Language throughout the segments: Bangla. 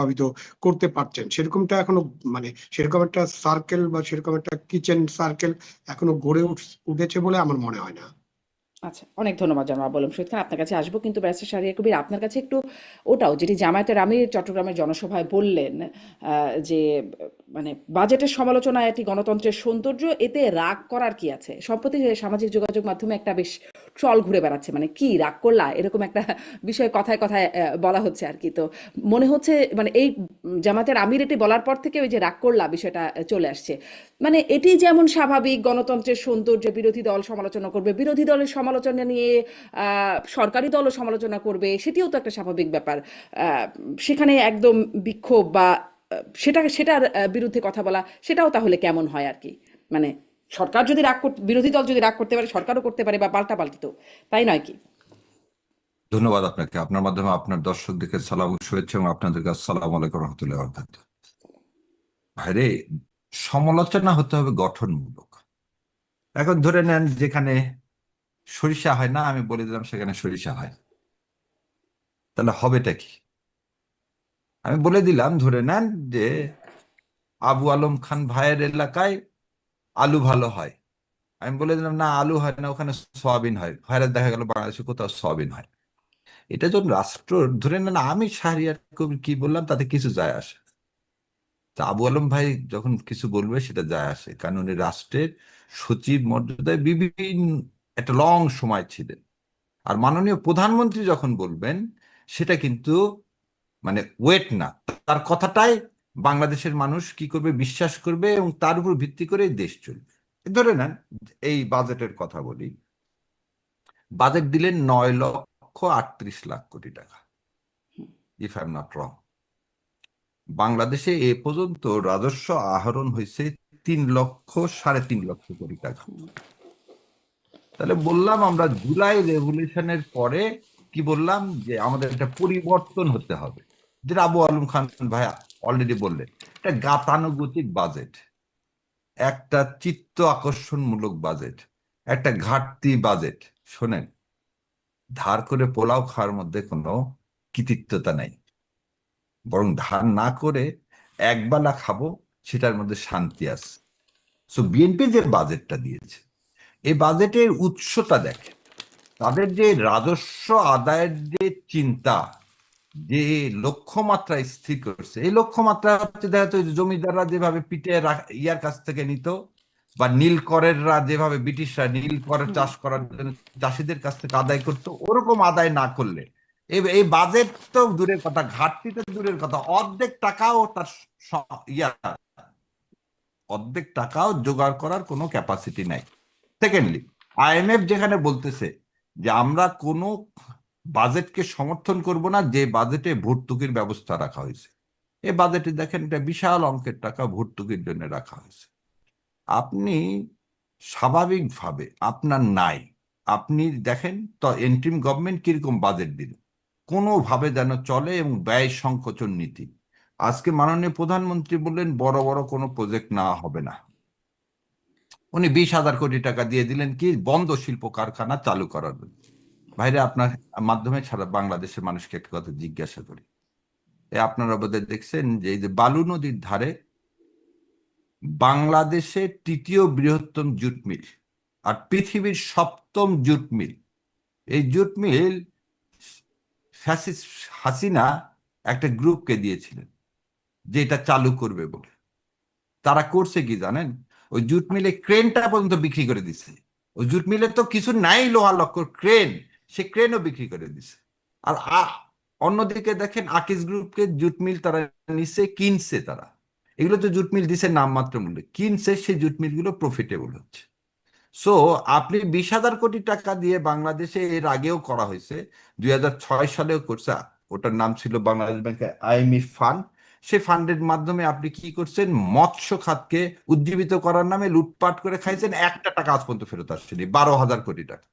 প্রভাবিত করতে পারছেন, সেরকমটা এখনো মানে সেরকম একটা সার্কেল বা সেরকম একটা কিচেন সার্কেল এখনো গড়ে উঠেছে বলে আমার মনে হয় না। আচ্ছা, অনেক ধন্যবাদ জনাব আলম শহীদ খান। আপনার কাছে আসবো, কিন্তু ব্যারিস্টার শাহরিয়ার কবির, আপনার কাছে একটু ওটাও যেটি জামায়াতের আমির চট্টগ্রামের জনসভায় বললেন, যে মানে বাজেটের সমালোচনা এটি গণতন্ত্রের সৌন্দর্য, এতে রাগ করার কি আছে? সম্প্রতি সামাজিক যোগাযোগ মাধ্যমে একটা বেশ ট্রল ঘুরে বেড়াচ্ছে, মানে কি রাগ করলা, এরকম একটা বিষয় কথায় কথায় বলা হচ্ছে আর কি। তো মনে হচ্ছে মানে এই জামায়াতের আমির এটি বলার পর থেকে ওই যে রাগ করলা বিষয়টা চলে আসছে। মানে এটি যেমন স্বাভাবিক, গণতন্ত্রের সৌন্দর্য, বিরোধী দল সমালোচনা করবে, বিরোধী দলের সমালোচনা নিয়ে সরকারি দলও সমালোচনা করবে, সেটিও তো একটা স্বাভাবিক ব্যাপার। সেখানে একদম বিক্ষোভ বা সেটার বিরুদ্ধে কথা বলা, সেটাও তাহলে কেমন হয় আর কি? মানে সরকার যদি রাগ করতে, বিরোধী দল যদি রাগ করতে পারে, সরকারও করতে পারে, বা পাল্টাপাল্টি, তো তাই নয় কি? ধন্যবাদ আপনাকে। আপনার মাধ্যমে আপনার দর্শকদেরকে সালাম ও শুভেচ্ছা, এবং আপনাদেরকে আসসালামু আলাইকুম রহমতুল্লাহ বারাকাতুহু। ভাইরে, সমালোচনা হতে হবে গঠনমূলক। এখন ধরে নেন যেখানে সরিষা হয় না, আমি বলে দিলাম সেখানে সরিষা হয়, তাহলে হবেটা কি? আমি বলে দিলাম, ধরে নেন যে আবু আলম খান ভাইয়ের এলাকায় আলু ভালো হয়, আমি বলে দিলাম না আলু হয় না, ওখানে সয়াবিন হয়। ভাইরা দেখা গেল বাংলাদেশে কোথাও সয়াবিন হয়। এটা যখন রাষ্ট্র, ধরে নেন আমি শাহরিয়ার কবির কি বললাম তাতে কিছু যায় আসে, তা আবু আলম ভাই যখন কিছু বলবে সেটা যায় আসে, কারণ উনি রাষ্ট্রের সচিব মর্যাদায় বিভিন্ন একটা লং সময় ছিলেন। আর মাননীয় প্রধানমন্ত্রী যখন বলবেন, সেটা কিন্তু মানে ওয়েট না, তার কথাটাই বাংলাদেশের মানুষ কি করবে, বিশ্বাস করবে, এবং তার উপর ভিত্তি করে দেশ চলবে। ধরে নেন এই বাজেটের কথা বলি, বাজেট দিলেন 9,38,00,000 কোটি টাকা, if I am not wrong. বাংলাদেশে এ পর্যন্ত রাজস্ব আহরণ হয়েছে 3,03,00,000 কোটি টাকা। তাহলে বললাম আমরা জুলাই রেভলিউশনের পরে কি বললাম, যে আমাদের একটা পরিবর্তন হতে হবে, যেটা আবু আলম খান ভাই অলরেডি বললেন। একটা গাতানুগতিক বাজেট, একটা চিত্ত আকর্ষণমূলক বাজেট, একটা ঘাটতি বাজেট। শোনেন, ধার করে পোলাও খাওয়ার মধ্যে কোনো কৃতিত্বতা নাই, বরং ধার না করে একবেলা খাবো, সেটার মধ্যে শান্তি আছে। সো বিএনপি যে বাজেটটা দিয়েছে, এই বাজেটের উৎসটা দেখে, তাদের যে রাজস্ব আদায়ের যে চিন্তা, যে লক্ষ্যমাত্রা স্থির করছে, এই লক্ষ্যমাত্রা হচ্ছে দেখা যাচ্ছে জমিদাররা যেভাবে পিঠে ইয়ার কাছ থেকে নিত, বা নীলকরেররা যেভাবে ব্রিটিশরা নীলকর চাষ করার জন্য চাষিদের কাছ থেকে আদায় করতো, ওরকম আদায় না করলে এই বাজেট তো দূরের কথা, ঘাটতি তো দূরের কথা, অর্ধেক টাকাও তার ইয়া অর্ধেক টাকাও জোগাড় করার কোনো ক্যাপাসিটি নাই। সেকেন্ডলি, আইএমএফ যেখানে বলতেছে যে আমরা কোনো বাজেটকে সমর্থন করব না যে বাজেটে ভর্তুকির ব্যবস্থা রাখা হয়েছে, এই বাজেটে দেখেন এটা বিশাল অঙ্কের টাকা ভর্তুকির জন্য রাখা হয়েছে। আপনি স্বাভাবিকভাবে আপনার নাই, আপনি দেখেন তো এন্ট্রিম গভর্নমেন্ট কিরকম বাজেট দিল, কোনোভাবে যেন চলে, এবং ব্যয় সংকোচন নীতি। আজকে মাননীয় প্রধানমন্ত্রী বললেন বড় বড় কোনো প্রজেক্ট নেওয়া হবে না, উনি 20,000 কোটি টাকা দিয়ে দিলেন কি বন্ধ শিল্প কারখানা চালু করার জন্য। ভাইরে, আপনার মাধ্যমে সারা বাংলাদেশের মানুষকে একটা কথা জিজ্ঞাসা করি, আপনারা বোধহয় দেখছেন যে এই যে বালু নদীর ধারে বাংলাদেশের তৃতীয় বৃহত্তম জুট মিল আর পৃথিবীর সপ্তম জুট মিল, এই জুট মিল ফ্যাসিস্ট হাসিনা একটা গ্রুপকে দিয়েছিলেন যে এটা চালু করবে বলে। তারা করছে কি জানেন, ওই জুট মিলে ক্রেনটা পর্যন্ত বিক্রি করে দিছে। ওই জুট মিলে তো কিছু নাই, লোহা লক্কর ক্রেন, সে ক্রেনও বিক্রি করে দিছে। আর অন্যদিকে দেখেন আকিজ গ্রুপকে জুট মিল তারা নিচ্ছে, কিনছে তারা। এগুলো তো জুট মিল দিছে নামমাত্র মূল্যে, কিনছে, সেই জুট মিল গুলো প্রফিটেবল হচ্ছে। সো আপনি 20,000 কোটি টাকা দিয়ে বাংলাদেশে এর আগেও করা হয়েছে, 2006 সালেও করছে, ওটার নাম ছিল বাংলাদেশ ব্যাংকের আইএমএফ ফান্ড। সেই ফান্ডের মাধ্যমে আপনি কি করছেন, মৎস্য খাতকে উজ্জীবিত করার নামে লুটপাট করে খাইছেন, একটা টাকা আজ পর্যন্ত ফেরত আসছেনি, 12,000 কোটি টাকা।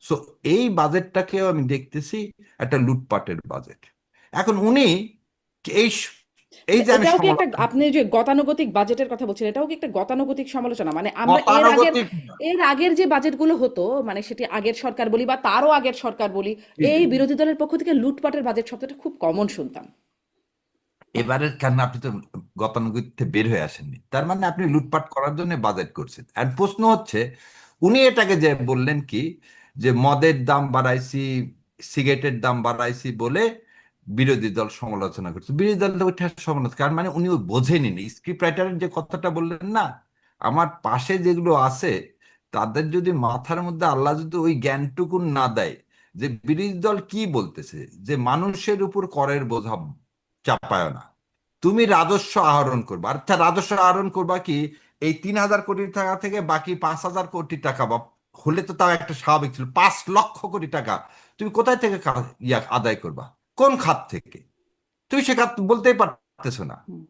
সো এই বাজেটটাকেও আমি দেখতেছি একটা লুটপাটের বাজেট। এখন উনি এই এই মানে যে আমি এটাও কি একটা, সমালোচনা, আপনি যে গতানুগতিক বাজেটের কথা বলছেন, এটাও কি একটা গতানুগতিক সমালোচনা? মানে আমরা গতানুগতিক এর আগের যে বাজেটগুলো হতো, মানে সেটি আগের সরকার বলি বা তারও আগের সরকার বলি, জি, জি, এই জি। বিরোধী দলের পক্ষ থেকে লুটপাটের বাজেট শব্দটা খুব কমন শুনতাম। এবারের কেন আপনি তো গতানুগতিকতে বের হয়ে আসেননি, তার মানে আপনি লুটপাট করার জন্য বাজেট করছেন। আর প্রশ্ন হচ্ছে, উনি এটাকে যে বললেন কি, যে মদের দাম বাড়াইছি, সিগারেটের দাম বাড়াইছি বলে বিরোধী দল সমালোচনা করছে, বিরোধী দল তো ওইটা সমালোচনা, কারণ মানে উনি বোঝেনি স্ক্রিপ্ট রাইটারের যে কথাটা বললেন না, আমার পাশে যেগুলো আছে তাদের যদি মাথার মধ্যে আল্লাহ যদি ওই জ্ঞানটুকু না দেয়, যে বিরোধী দল কি বলতেছে, যে মানুষের উপর করের বোঝা চাপায় না, তুমি রাজস্ব আহরণ করবা। আচ্ছা, রাজস্ব আহরণ করবা কি এই 3,000 কোটি টাকা থেকে বাকি 5,000 কোটি টাকা, বা হলে তো তাও একটা স্বাভাবিক ছিল, 5 লক্ষ কোটি টাকা তুমি কোথায় থেকে আদায় করবা, কোন খাত থেকে? তুমি সে খাত বলতেই পারতেছো না, হুম।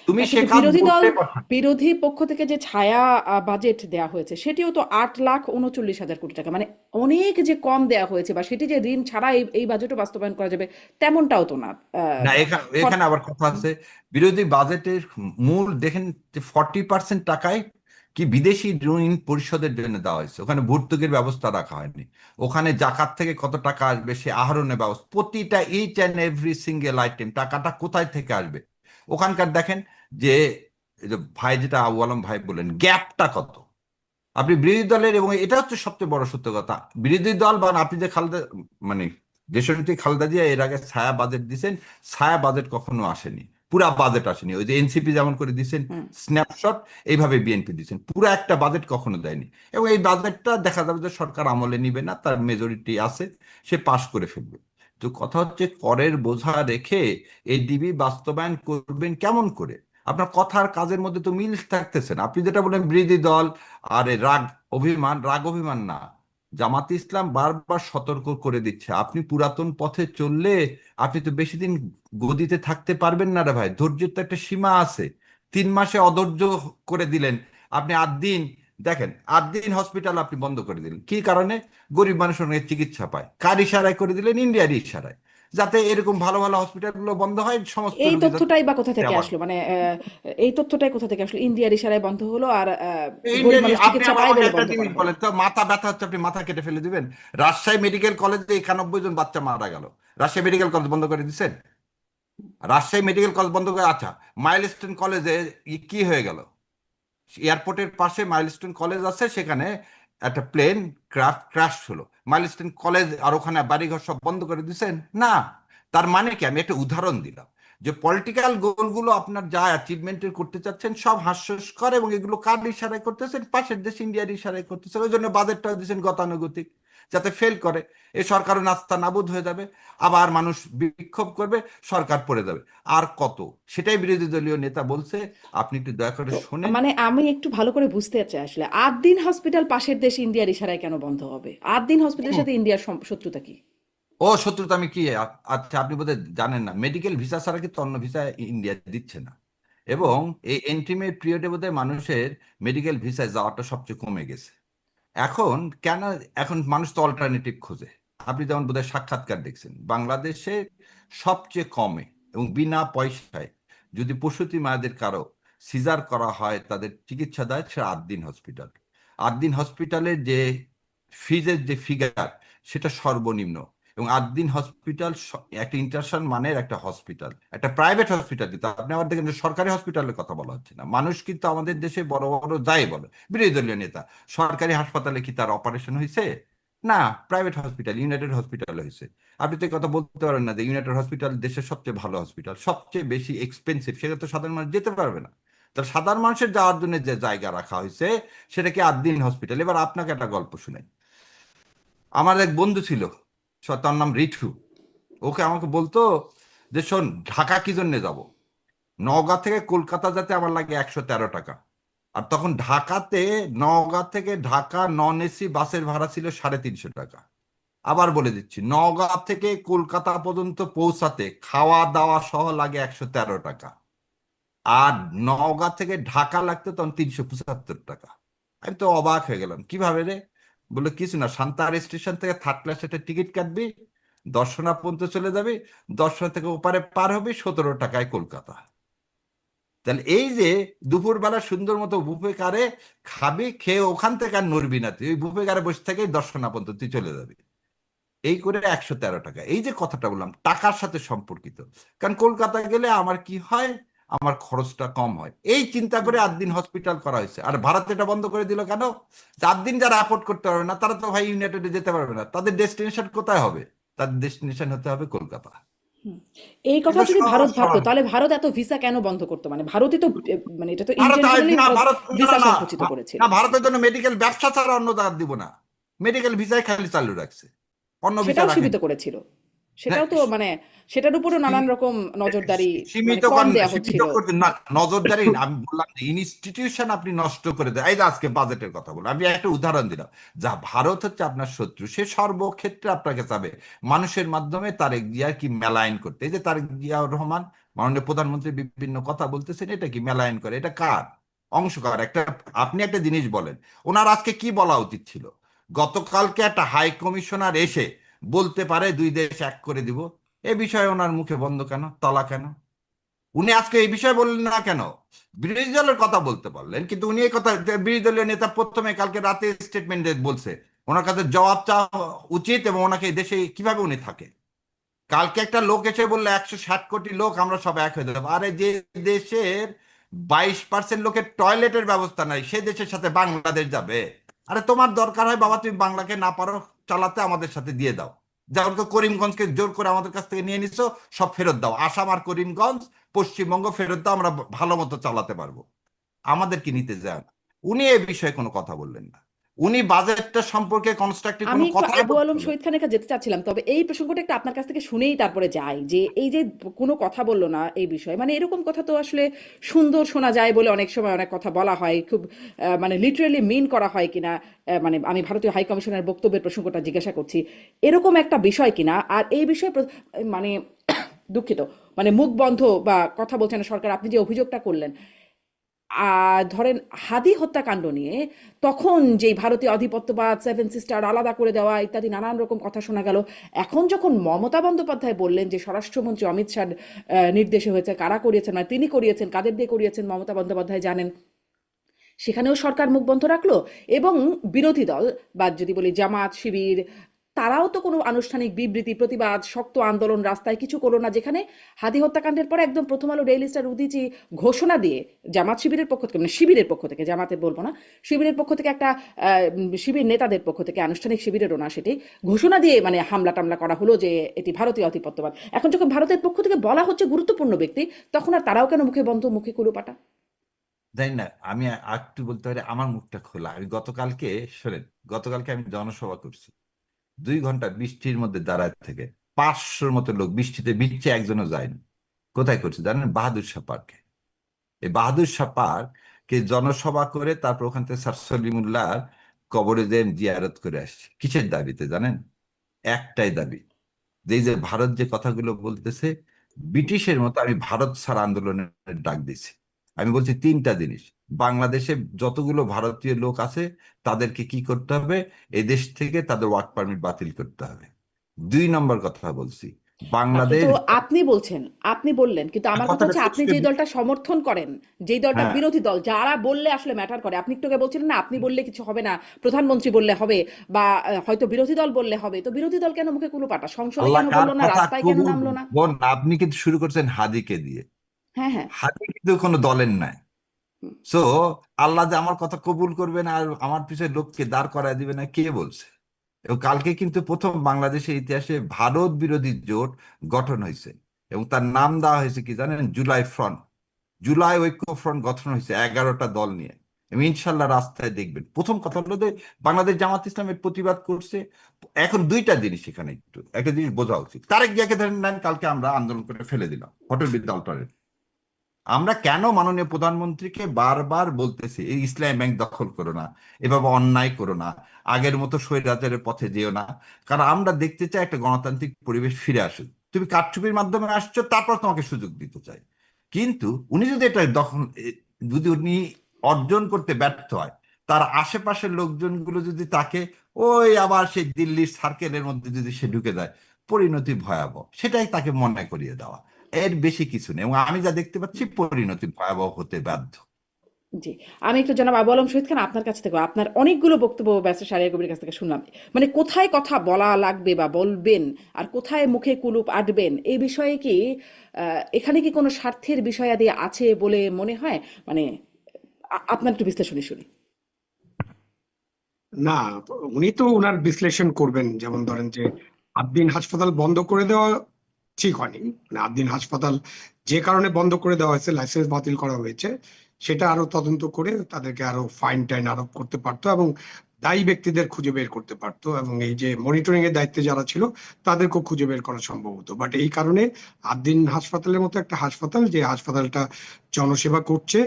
তুমি না, সে কিন্তু খাত বিরোধী দল, বলতেই পারছো না। বিরোধী পক্ষ থেকে যে ছায়া বাজেট দেয়া হয়েছে সেটিও তো 8,39,000 কোটি টাকা, মানে অনেক যে কম দেয়া হয়েছে, বা সেটি যে ঋণ ছাড়া এই বাজেটও বাস্তবায়ন করা যাবে তেমনটাও তো না। না, এখানে ফর- এখানে আবার কথা হুম, আছে, বিরোধী বাজেটের মূল দেখেন যে 40% টাকায় কি বিদেশি ঋণ পরিশোধের জন্য দেওয়া হয়েছে, ওখানে ভর্তুকির ব্যবস্থা রাখা হয়নি, ওখানে জাকাত থেকে কত টাকা আসবে সে আহরণের ব্যবস্থা, প্রতিটা each and every single item টাকাটা কোথায় থেকে আসবে ওখানকার দেখেন, যে এই যে ভাই যেটা আবু আলম ভাই বলেন গ্যাপটা কত। আপনি বিরোধী দলের, এবং এটা হচ্ছে সবচেয়ে বড় সত্য কথা, বিরোধী দল বা আপনি যে খালেদা, মানে দেশনেত্রী খালেদা জিয়া এর আগে ছায়া বাজেট দিছেন, ছায়া বাজেট কখনো আসেনি, পুরা বাজেট আসেনি। ওই যে এনসিপি যেমন করে দিছেন হুম। স্ন্যাপশট, এইভাবে বিএনপি দিচ্ছেন, পুরো একটা বাজেট কখনো দেয়নি। এবং এই বাজেটটা দেখা যাবে যে সরকার আমলে নিবে না, তার মেজরিটি আছে, সে পাশ করে ফেলবে। তো কথা হচ্ছে করের বোঝা রেখে এডিবি বাস্তবায়ন করবেন কেমন করে? আপনার কথার কাজের মধ্যে তো মিল থাকতেছে না। আপনি যেটা বলেন বিরোধী দল, আরে রাগ অভিমান, রাগ অভিমান না, জামাতে ইসলাম বারবার সতর্ক করে দিচ্ছে, আপনি পুরাতন পথে চললে আপনি তো বেশি দিন গদিতে থাকতে পারবেন না রে ভাই, ধৈর্যের তো একটা সীমা আছে। 3 মাসে অধৈর্য করে দিলেন আপনি 8 দিন, দেখেন 8 দিন হসপিটাল আপনি বন্ধ করে দিলেন কি কারণে? গরিব মানুষ অনেক চিকিৎসা পায়, কার ইশারায় করে দিলেন? ইন্ডিয়ার ইশারায়, যাতে এরকম ভালো ভালো হসপিটালগুলো বন্ধ হয়, সমস্ত এই রোগী যাতে তথ্যটাই বা কোথা থেকে আবার। আসলো, মানে এই তথ্যটাই কোথা থেকে আসলো? ইন্ডিয়ার ইশারায় বন্ধ হলো আর গরিব ইন্ডিয়ান, মানুষ আপনি চিকিৎসা আবার পায় আমাকে বলে একটা বন্ধ জিনিস করা হলো? বলেন তো, মাথা ব্যথা হচ্ছে আপনি মাথা কেটে ফেলে দিবেন? রাজশাহী মেডিকেল কলেজে 91 জন বাচ্চা মারা গেল, রাজশাহী মেডিকেল কলেজ বন্ধ করে দিচ্ছেন? রাজশাহী মেডিকেল কলেজ বন্ধ করে, আচ্ছা মাইলস্টোন কলেজে কি হয়ে গেল? এয়ারপোর্টের পাশে মাইলস্টোন কলেজ আছে, সেখানে একটা প্লেন ক্র্যাশ হলো, মাইলস্টোন কলেজ আর ওখানে বাড়িঘর সব বন্ধ করে দিচ্ছেন না? তার মানে কি, আমি একটা উদাহরণ দিলাম যে পলিটিক্যাল গোলগুলো আপনার যা অ্যাচিভমেন্টের করতে চাচ্ছেন সব হাস্যস্কর, এবং এগুলো কার ইশারায় করতেছেন? পাশের দেশ ইন্ডিয়ার ইশারায় করতেছেন। ওই জন্য বাজেটটা দিচ্ছেন গতানুগতিক, যাতে ফেল করে, এ সরকারও নাস্তা নাবুদ হয়ে যাবে, আবার মানুষ বিক্ষোভ করবে, সরকার পড়ে যাবে। আর কত, সেটাই বিরোধী দলীয় নেতা বলছে, আপনি একটু দয়া করে তো শোনেন। মানে আমি একটু ভালো করে বুঝতে চাই আসলে, 8 দিন হসপিটাল পাশের দেশ ইন্ডিয়ার ইশারায় কেন বন্ধ হবে? 8 দিন হসপিটালের সাথে ইন্ডিয়ার শত্রুতা কি? ও শত্রুতা আমি কি আচ্ছা, আপনি বোধহয় জানেন না, মেডিকেল ভিসা ছাড়া কিন্তু অন্য ভিসা ইন্ডিয়া দিচ্ছে না। এবং এই এন্ট্রিমেট পিরিয়ডে বোধহয় মানুষের মেডিকেল ভিসায় যাওয়াটা সবচেয়ে কমে গেছে। এখন কেন? এখন মানুষ তো অল্টারনেটিভ খোঁজে। আপনি যেমন বোধহয় সাক্ষাৎকার দেখছেন, বাংলাদেশে সবচেয়ে কমে এবং বিনা পয়সায় যদি প্রসূতি মায়েদের কারো সিজার করা হয়, তাদের চিকিৎসা দেয়, সেটা 8 দিন হসপিটাল। 8 দিন হসপিটালের যে ফিজের যে ফিগার, সেটা সর্বনিম্ন। এবং 8 দিন হসপিটাল একটা ইন্টারন্যাশনাল মানের একটা হসপিটাল, একটা প্রাইভেট হসপিটাল। কিন্তু আপনি আবার দেখেন যে সরকারি হসপিটালের কথা বলা হচ্ছে না। মানুষ কিন্তু আমাদের দেশে বড় বড় যাই বলে বিরোধী দলীয় নেতা, সরকারি হাসপাতালে কি তার অপারেশন হয়েছে? না, প্রাইভেট হসপিটাল, ইউনাইটেড হসপিটাল হয়েছে। আপনি তো এই কথা বলতে পারেন না যে ইউনাইটেড হসপিটাল দেশের সবচেয়ে ভালো হসপিটাল, সবচেয়ে বেশি এক্সপেন্সিভ, সেটা তো সাধারণ মানুষ যেতে পারবে না। তাহলে সাধারণ মানুষের যাওয়ার জন্য যে জায়গা রাখা হয়েছে সেটা কি 8 দিন হসপিটাল? এবার আপনাকে একটা গল্প শুনাই। আমার এক বন্ধু ছিল, তার নাম রিঠু। ওকে আমাকে বলতো যে শোন, ঢাকা কি জন্য যাব, নওগাঁ থেকে কলকাতা যেতে আমার লাগে 113 টাকা। আর তখন ঢাকাতে, নওগাঁ থেকে ঢাকা নন এসি বাসের ভাড়া ছিল 350 টাকা। আবার বলে দিচ্ছি, নওগাঁ থেকে কলকাতা পর্যন্ত পৌঁছাতে খাওয়া দাওয়া সহ লাগে 113 টাকা। আর নওগাঁ থেকে ঢাকা লাগতো তখন 375 টাকা। আমি তো অবাক হয়ে গেলাম, কিভাবে রে? বলে কিছু না, সান্তাহার স্টেশন থেকে থার্ড ক্লাস একটা টিকিট কাটবি, দর্শনা পর্যন্ত চলে যাবি, দর্শনা থেকে ওপারে পার হবি, 17 টাকায় কলকাতা। তাহলে এই যে দুপুরবেলা সুন্দর মতো বুফে কারে খাবি, খেয়ে ওখান থেকে আর নড়বি না, তুই ওই বুফে কারে বসে থেকেই দর্শনা পর্যন্ত তুই চলে যাবি। এই করে 113 টাকা। এই যে কথাটা বললাম টাকার সাথে সম্পর্কিত, কারণ কলকাতায় গেলে আমার কি হয়, আমার খরচটা কম হয়, এই চিন্তা করে 8 দিন হসপিটাল করা হয়েছে। আর ভারত এটা বন্ধ করে দিল কেন? 4 দিন যারা অ্যাফোর্ড করতে পারবে না তারা তো ভাই ইউনাইটেডে যেতে পারবে না, তাদের ডেস্টিনেশন কোথায় হবে? তাদের ডেস্টিনেশন হতে হবে কলকাতা। হুম। এই কথা এটা যদি সহজ ভারত ভাবতো, সরল। তাহলে ভারত এত ভিসা কেন বন্ধ করতো? মানে ভারতই তো মানে এটা তো ভারত ইন্টেনশনালি না, ভারত না ভিসা না সংকুচিত করেছিল। না, ভারতের জন্য মেডিকেল ব্যবসা ছাড়া অন্য দ্বার দিব না। মেডিকেল ভিসাই খালি চালু রাখছে, অন্য ভিসা সেটাও সীমিত রাখেনি। করেছিল। হ্যাঁ, সেটাও তো মানে সেটার উপরও নানান রকম নজরদারি মানে সীমিত কম দেয়া সীমিত হচ্ছিল। করতে না, নজরদারি না, আমি বললাম ইনস্টিটিউশন আপনি নষ্ট করে দেয়। এই যে আজকে বাজেটের কথা বললাম, আমি একটা উদাহরণ দিলাম। যা ভারত হচ্ছে আপনার শত্রু, সে সর্বক্ষেত্রে আপনাকে চাবে মানুষের মাধ্যমে তারেক জিয়া কি মেলায়েন করতে। এই যে তারেক জিয়াউর রহমান মাননীয় প্রধানমন্ত্রী বিভিন্ন কথা বলতেছেন, এটা কি মেলায়েন করে? এটা কার অংশকার? একটা আপনি একটা জিনিস বলেন, ওনার আজকে কি বলা উচিত ছিল? গতকালকে একটা হাই কমিশনার এসে বলতে পারে 2 দেশ এক করে দিব, এ বিষয়ে ওনার মুখে বন্ধ কেন, তলা কেন? উনি আজকে এই বিষয়ে বললেন না কেন? বিরোধী দলের কথা বলতে পারলেন, কিন্তু উনি এই কথা, বিরোধী দলীয় নেতা প্রথমে কালকে রাতে স্টেটমেন্ট বলছে ওনার কাছে জবাব চাওয়া উচিত, এবং ওনাকে এই দেশে কিভাবে উনি থাকে। কালকে একটা লোক এসে বললো 160 কোটি লোক আমরা সব এক হয়ে যাবো। আরে যে দেশের 22% লোকের টয়লেটের ব্যবস্থা নাই, সে দেশের সাথে বাংলাদেশ যাবে? আরে তোমার দরকার হয় বাবা, তুমি বাংলাকে না পারো চালাতে, আমাদের সাথে দিয়ে দাও। যেমন তো করিমগঞ্জকে জোর করে আমাদের কাছ থেকে নিয়ে নিছো, সব ফেরত দাও। আসাম আর করিমগঞ্জ পশ্চিমবঙ্গ ফেরত দাও, আমরা ভালো মতো চালাতে পারবো। আমাদের কি নিতে যায় না? উনি এ বিষয়ে কোনো কথা বললেন না। উনি বাজেটটা সম্পর্কে কনস্ট্রাকটিভ আমি কোনো একটু কথাই আবু বলতে আলম পারলেন শহীদ খানের কাছে যেতে চাচ্ছিলাম, তবে এই প্রসঙ্গটা একটু আপনার কাছ থেকে শুনেই তারপরে যাই, যে এই যে কোনো কথা বললো না এই বিষয়ে, মানে এরকম কথা তো আসলে সুন্দর শোনা যায় বলে অনেক সময় অনেক কথা বলা হয়, খুব মানে লিটারেলি মিন করা হয় কিনা, মানে আমি ভারতীয় হাই কমিশনের বক্তব্যের প্রসঙ্গটা জিজ্ঞাসা করছি, এরকম একটা বিষয় কিনা। আর এই বিষয়ে মানে দুঃখিত, মানে মুখ বন্ধ বা কথা বলছেন না সরকার, আপনি যে অভিযোগটা করলেন, ধরেন হাদি হত্যাকাণ্ড নিয়ে তখন যেই ভারতীয় আধিপত্যবাদ, সেভেন সিস্টার আলাদা করে দেওয়া ইত্যাদি নানান রকম কথা শোনা গেল, এখন যখন মমতা বন্দ্যোপাধ্যায় বললেন যে স্বরাষ্ট্রমন্ত্রী অমিত শাহ নির্দেশে হয়েছে, কারা করিয়েছেন মানে তিনি করিয়েছেন, কাদের দিয়ে করিয়েছেন মমতা বন্দ্যোপাধ্যায় জানেন, সেখানেও সরকার মুখ বন্ধ রাখলো। এবং বিরোধী দল বা যদি বলি জামাত শিবির, তারাও তো কোনো আনুষ্ঠানিক বিবৃতি, প্রতিবাদ, শক্ত আন্দোলন, রাস্তায় কিছু করলো না, যেখানে হাদি হত্যাকাণ্ডের পরে একদম প্রথম আলো ডেইলি স্টার উদিচি ঘোষণা দিয়ে জামাত শিবিরের পক্ষ থেকে, মানে শিবিরের পক্ষ থেকে, জামাতের বলবো না, শিবিরের পক্ষ থেকে একটা শিবির নেতাদের পক্ষ থেকে, আনুষ্ঠানিক শিবিরেরও না সেটি, ঘোষণা দিয়ে মানে হামলা টামলা করা হলো যে এটি ভারতীয় আধিপত্যবাদ। এখন যখন ভারতের পক্ষ থেকে বলা হচ্ছে গুরুত্বপূর্ণ ব্যক্তি, তখন আর তারাও কেন মুখে বন্ধ, মুখে কুলুপাটা? জানি না। আমি একটু বলতে পারি, আমার মুখটা খোলা। আমি গতকালকে, শোনেন, গতকালকে আমি জনসভা করছি 2 ঘন্টা বৃষ্টির মধ্যে দাঁড়ায় থেকে, 500-র মতো লোক বৃষ্টিতে ভিজছে, একজনও যায়নি। কোথায় করছে জানেন? বাহাদুর শাহ পার্কে। এই বাহাদুর শাহ পার্কে জনসভা করে তারপর ওখান থেকে স্যার সলিমুল্লাহর কবরে যে জিয়ারত করে আসছি। কিসের দাবিতে জানেন? একটাই দাবি, যে এই যে ভারত যে কথাগুলো বলতেছে, ব্রিটিশের মতো আমি ভারত ছাড় আন্দোলনের ডাক দিছি। আমি বলছি 3টা জিনিস। বাংলাদেশে যতগুলো ভারতীয় লোক আছে তাদেরকে কি করতে হবে? এই দেশ থেকে তাদের ওয়ার্ক পারমিট বাতিল করতে হবে। 2 নম্বর কথা বলছি, কিন্তু বাংলাদেশ। আপনি বলছেন, আপনি বললেন, কিন্তু আমার কথা কথাটা হচ্ছে শেষ আপনি করে যেই দিই। দলটা সমর্থন করেন, যেই দলটা হ্যাঁ, বিরোধী দল, যারা বললে আসলে ম্যাটার করে, আপনি একটু আগে বলছিলেন না আপনি বললে কিছু হবে না, প্রধানমন্ত্রী বললে হবে, বা হয়তো বিরোধী দল বললে হবে, তো বিরোধী দল কেন মুখে কুলুপাটা? সংসদে আল্লাহ কেন কার বললো না, কথা রাস্তায় কেন কবুল। নামলো না? বোন, আপনি কিন্তু শুরু করছেন হাদিকে দিয়ে। হ্যাঁ, হ্যাঁ। হাদি কিন্তু কোনো দলের নাই। হুম। সো আল্লাহ যে আমার কথা কবুল করবে না আর আমার পিছনে লোককে দাঁড় করায় দিবে না, কে বলছে? এবং কালকে কিন্তু প্রথম বাংলাদেশের ইতিহাসে ভারত বিরোধী জোট গঠন হয়েছে, এবং তার নাম দেওয়া হয়েছে কি জানেন? জুলাই ফ্রন্ট। জুলাই ঐক্য ফ্রন্ট গঠন হয়েছে 11টা দল নিয়ে, এবং ইনশাল্লাহ রাস্তায় দেখবেন। প্রথম কথা হলো যে বাংলাদেশ জামাত ইসলামের প্রতিবাদ করছে। এখন 2টা জিনিস, এখানে একটু একটা জিনিস বোঝা উচিত। তারেক জিয়াকে ধরেন নেন, কালকে আমরা আন্দোলন করে ফেলে দিলাম হোটেল বিদ্যা অল্টারনেটিভ। আমরা কেন মাননীয় প্রধানমন্ত্রীকে বারবার বলতেছি এই ইসলামী ব্যাংক দখল করো না, এভাবে অন্যায় করো না, আগের মতো স্বৈরাচারের পথে যেও না, কারণ আমরা দেখতে চাই একটা গণতান্ত্রিক পরিবেশ ফিরে আসুক। তুমি কারচুপির মাধ্যমে আসছো, তারপর তোমাকে সুযোগ দিতে চাই। কিন্তু উনি যদি এটা দখল, যদি উনি অর্জন করতে ব্যর্থ হয়, তার আশেপাশের লোকজনগুলো যদি তাকে ওই আবার সেই দিল্লির সার্কেলের মধ্যে যদি সে ঢুকে যায়, পরিণতি ভয়াবহ। সেটাই তাকে মনে করিয়ে দেওয়া, এর বেশি কিছু নেই। এবং আমি যা দেখতে পাচ্ছি, পরিণতি ভয়াবহ হতে বাধ্য। জি, আমি একটু জনাব আবু আলম শহীদ খান আপনার কাছ থেকে, আপনার অনেকগুলো বক্তব্য ব্যারিস্টার শাহরিয়ার কবিরের কাছ থেকে শুনলাম, মানে কোথায় কথা বলা লাগবে বা বলবেন আর কোথায় মুখে কুলুপ আঁটবেন এই বিষয়ে কি এখানে কি কোনো স্বার্থের বিষয়াদি আছে বলে মনে হয়? মানে আপনার একটু বিশ্লেষণী শুনি। না, উনি তো ওনার বিশ্লেষণ করবেন, যেমন ধরেন যে আদ্দিন হাসপাতাল বন্ধ করে দেওয়া ঠিক হয়নি। মানে আদ্দিন হাসপাতাল যে কারণে বন্ধ করে দেওয়া হয়েছে, লাইসেন্স বাতিল করা হয়েছে, সেটা আরো তদন্ত করে তাদেরকে আরো ফাইন টাইন আরোপ করতে পারতো এবং দায়ী ব্যক্তিদের খুঁজে বের করতে পারতো, এবং এই যে মনিটরিং এর দায়িত্বে যারা ছিল তাদেরকেও খুঁজে বের করা সম্ভব হতো। বাট এই কারণে আদ্দিন হাসপাতালের মতো একটা হাসপাতাল, যে হাসপাতালটা জনসেবা করছে,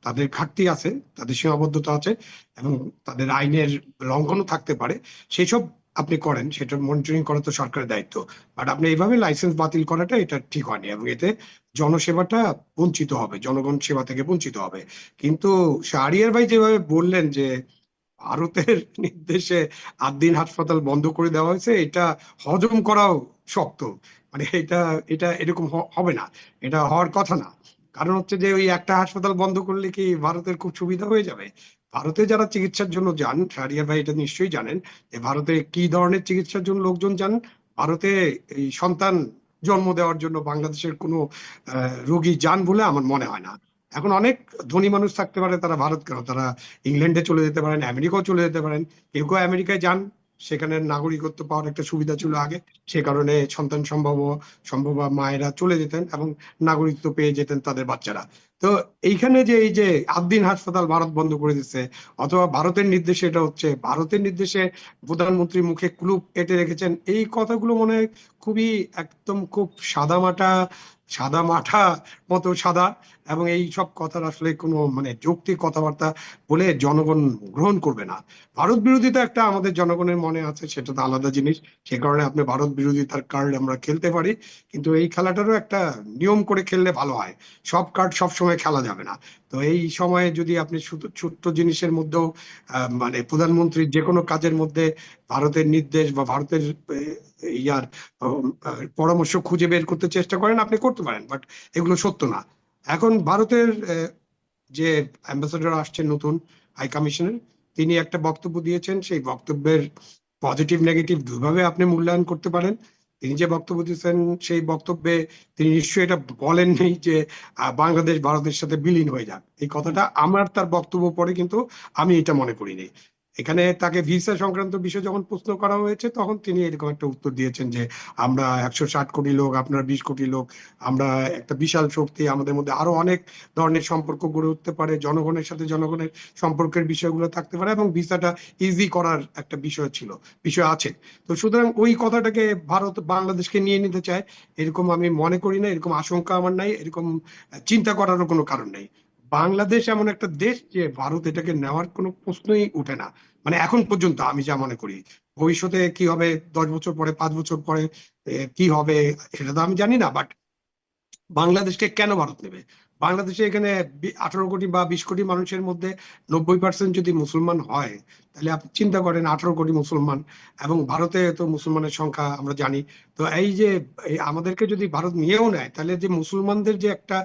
তাদের ঘাটতি আছে, তাদের সীমাবদ্ধতা আছে, এবং তাদের আইনের লঙ্ঘনও থাকতে পারে, সেই সব আপনি করেন, সেটা মনিটরিং করা তো সরকারের দায়িত্ব। বাট আপনি এইভাবে লাইসেন্স বাতিল করাটা এটা ঠিক হয়নি, এবং এতে জনসেবাটা বঞ্চিত হবে, জনগণ সেবা থেকে বঞ্চিত হবে। কিন্তু শাহরিয়ার ভাই যেভাবে বললেন যে ভারতের নির্দেশে আদ্দিন হাসপাতাল বন্ধ করে দেওয়া হয়েছে, এটা হজম করাও শক্ত। মানে এটা এটা এরকম হবে না, এটা হওয়ার কথা না। কারণ হচ্ছে যে ওই একটা হাসপাতাল বন্ধ করলে কি ভারতের খুব সুবিধা হয়ে যাবে? ভারতে যারা চিকিৎসার জন্য যান, শাহরিয়ার ভাই এটা নিশ্চয়ই জানেন, যে ভারতে কি ধরনের চিকিৎসার জন্য লোকজন যান। ভারতে এই সন্তান জন্ম দেওয়ার জন্য বাংলাদেশের কোনো রোগী যান বলে আমার মনে হয় না। এখন অনেক ধনী মানুষ থাকতে পারে, তারা ভারত কেন, তারা ইংল্যান্ডে চলে যেতে পারেন, আমেরিকাও চলে যেতে পারেন। কেউ কেউ আমেরিকায় যান, সেখানে নাগরিকত্ব পাওয়ার একটা সুবিধা ছিল আগে, সে কারণে সন্তান সম্ভব সম্ভব মায়েরা চলে যেতেন এবং নাগরিকত্ব পেয়ে যেতেন তাদের বাচ্চারা। তো এইখানে যে এই যে আদ্দিন হাসপাতাল ভারত বন্ধ করে দিচ্ছে, অথবা ভারতের নির্দেশে এটা হচ্ছে, ভারতের নির্দেশে প্রধানমন্ত্রী মুখে কুলুপ এঁটে রেখেছেন, এই কথাগুলো মনে হয় খুবই একদম খুব সাদা মাঠা মতো সাদা। এবং এই সব কথার আসলে কোনো মানে যৌক্তিক কথাবার্তা বলে জনগণ গ্রহণ করবে না। ভারত বিরোধিতা একটা আমাদের জনগণের মনে আছে, সেটা তো আলাদা জিনিস, সে কারণে আপনি ভারত বিরোধিতার কার্ড আমরা খেলতে পারি। কিন্তু এই খেলাটারও একটা নিয়ম করে খেললে ভালো হয়, সব কার্ড সব সময় খেলা যাবে না। তো এই সময়ে যদি আপনি শুধু ছোট্ট জিনিসের মধ্যেও মানে প্রধানমন্ত্রীর যে কোনো কাজের মধ্যে ভারতের নির্দেশ বা ভারতের ইয়ার পরামর্শ খুঁজে বের করতে চেষ্টা করেন, আপনি করতে পারেন, বাট এগুলো সত্য না। এখন ভারতের যে অ্যাম্বাসেডর আসছেন নতুন হাই কমিশনের, তিনি একটা বক্তব্য দিয়েছেন, সেই বক্তব্যের পজিটিভ নেগেটিভ দুভাবে আপনি মূল্যায়ন করতে পারেন। তিনি যে বক্তব্য দিয়েছেন, সেই বক্তব্যে তিনি নিশ্চয়ই এটা বলেননি যে বাংলাদেশ ভারতের সাথে বিলীন হয়ে যাক, এই কথাটা আমার তার বক্তব্য পরে কিন্তু আমি এটা মনে করিনি। এখানে তাকে ভিসা সংক্রান্ত বিষয় যখন প্রশ্ন করা হয়েছে, তখন তিনি এরকম একটা উত্তর দিয়েছেন যে আমরা 160 কোটি লোক, আপনার 20 কোটি লোক, আমরা একটা বিশাল শক্তি, আমাদের মধ্যে আরো অনেক ধরনের সম্পর্ক গড়ে উঠতে পারে, জনগণের সাথে জনগণের সম্পর্কের বিষয়গুলো থাকতে পারে, এবং ভিসাটা ইজি করার একটা বিষয় আছে। তো সুতরাং ওই কথাটাকে ভারত বাংলাদেশকে নিয়ে নিতে চায়, এরকম আমি মনে করি না, এরকম আশঙ্কা আমার নাই, এরকম চিন্তা করারও কোনো কারণ নেই। বাংলাদেশ এমন একটা দেশ যে ভারত এটাকে নেওয়ার কোনো প্রশ্নই উঠে না, মানে এখন পর্যন্ত আমি যা মনে করি। ভবিষ্যতে কি হবে, 10 বছর পরে, 5 বছর পরে কি হবে, সেটা তো আমি জানি না, বাট বাংলাদেশকে কেন ভারত নেবে? বাংলাদেশে এখানে 18 কোটি বা 20 কোটি মানুষের মধ্যে 90% যদি মুসলমান হয়, তাহলে আপনি চিন্তা করেন 18 কোটি মুসলমান, এবং ভারতে তো মুসলমানের সংখ্যা আমরা জানি। তো এই যে আমাদেরকে যদি ভারত নিয়েও নেয়, তাহলে যে মুসলমানদের যে একটা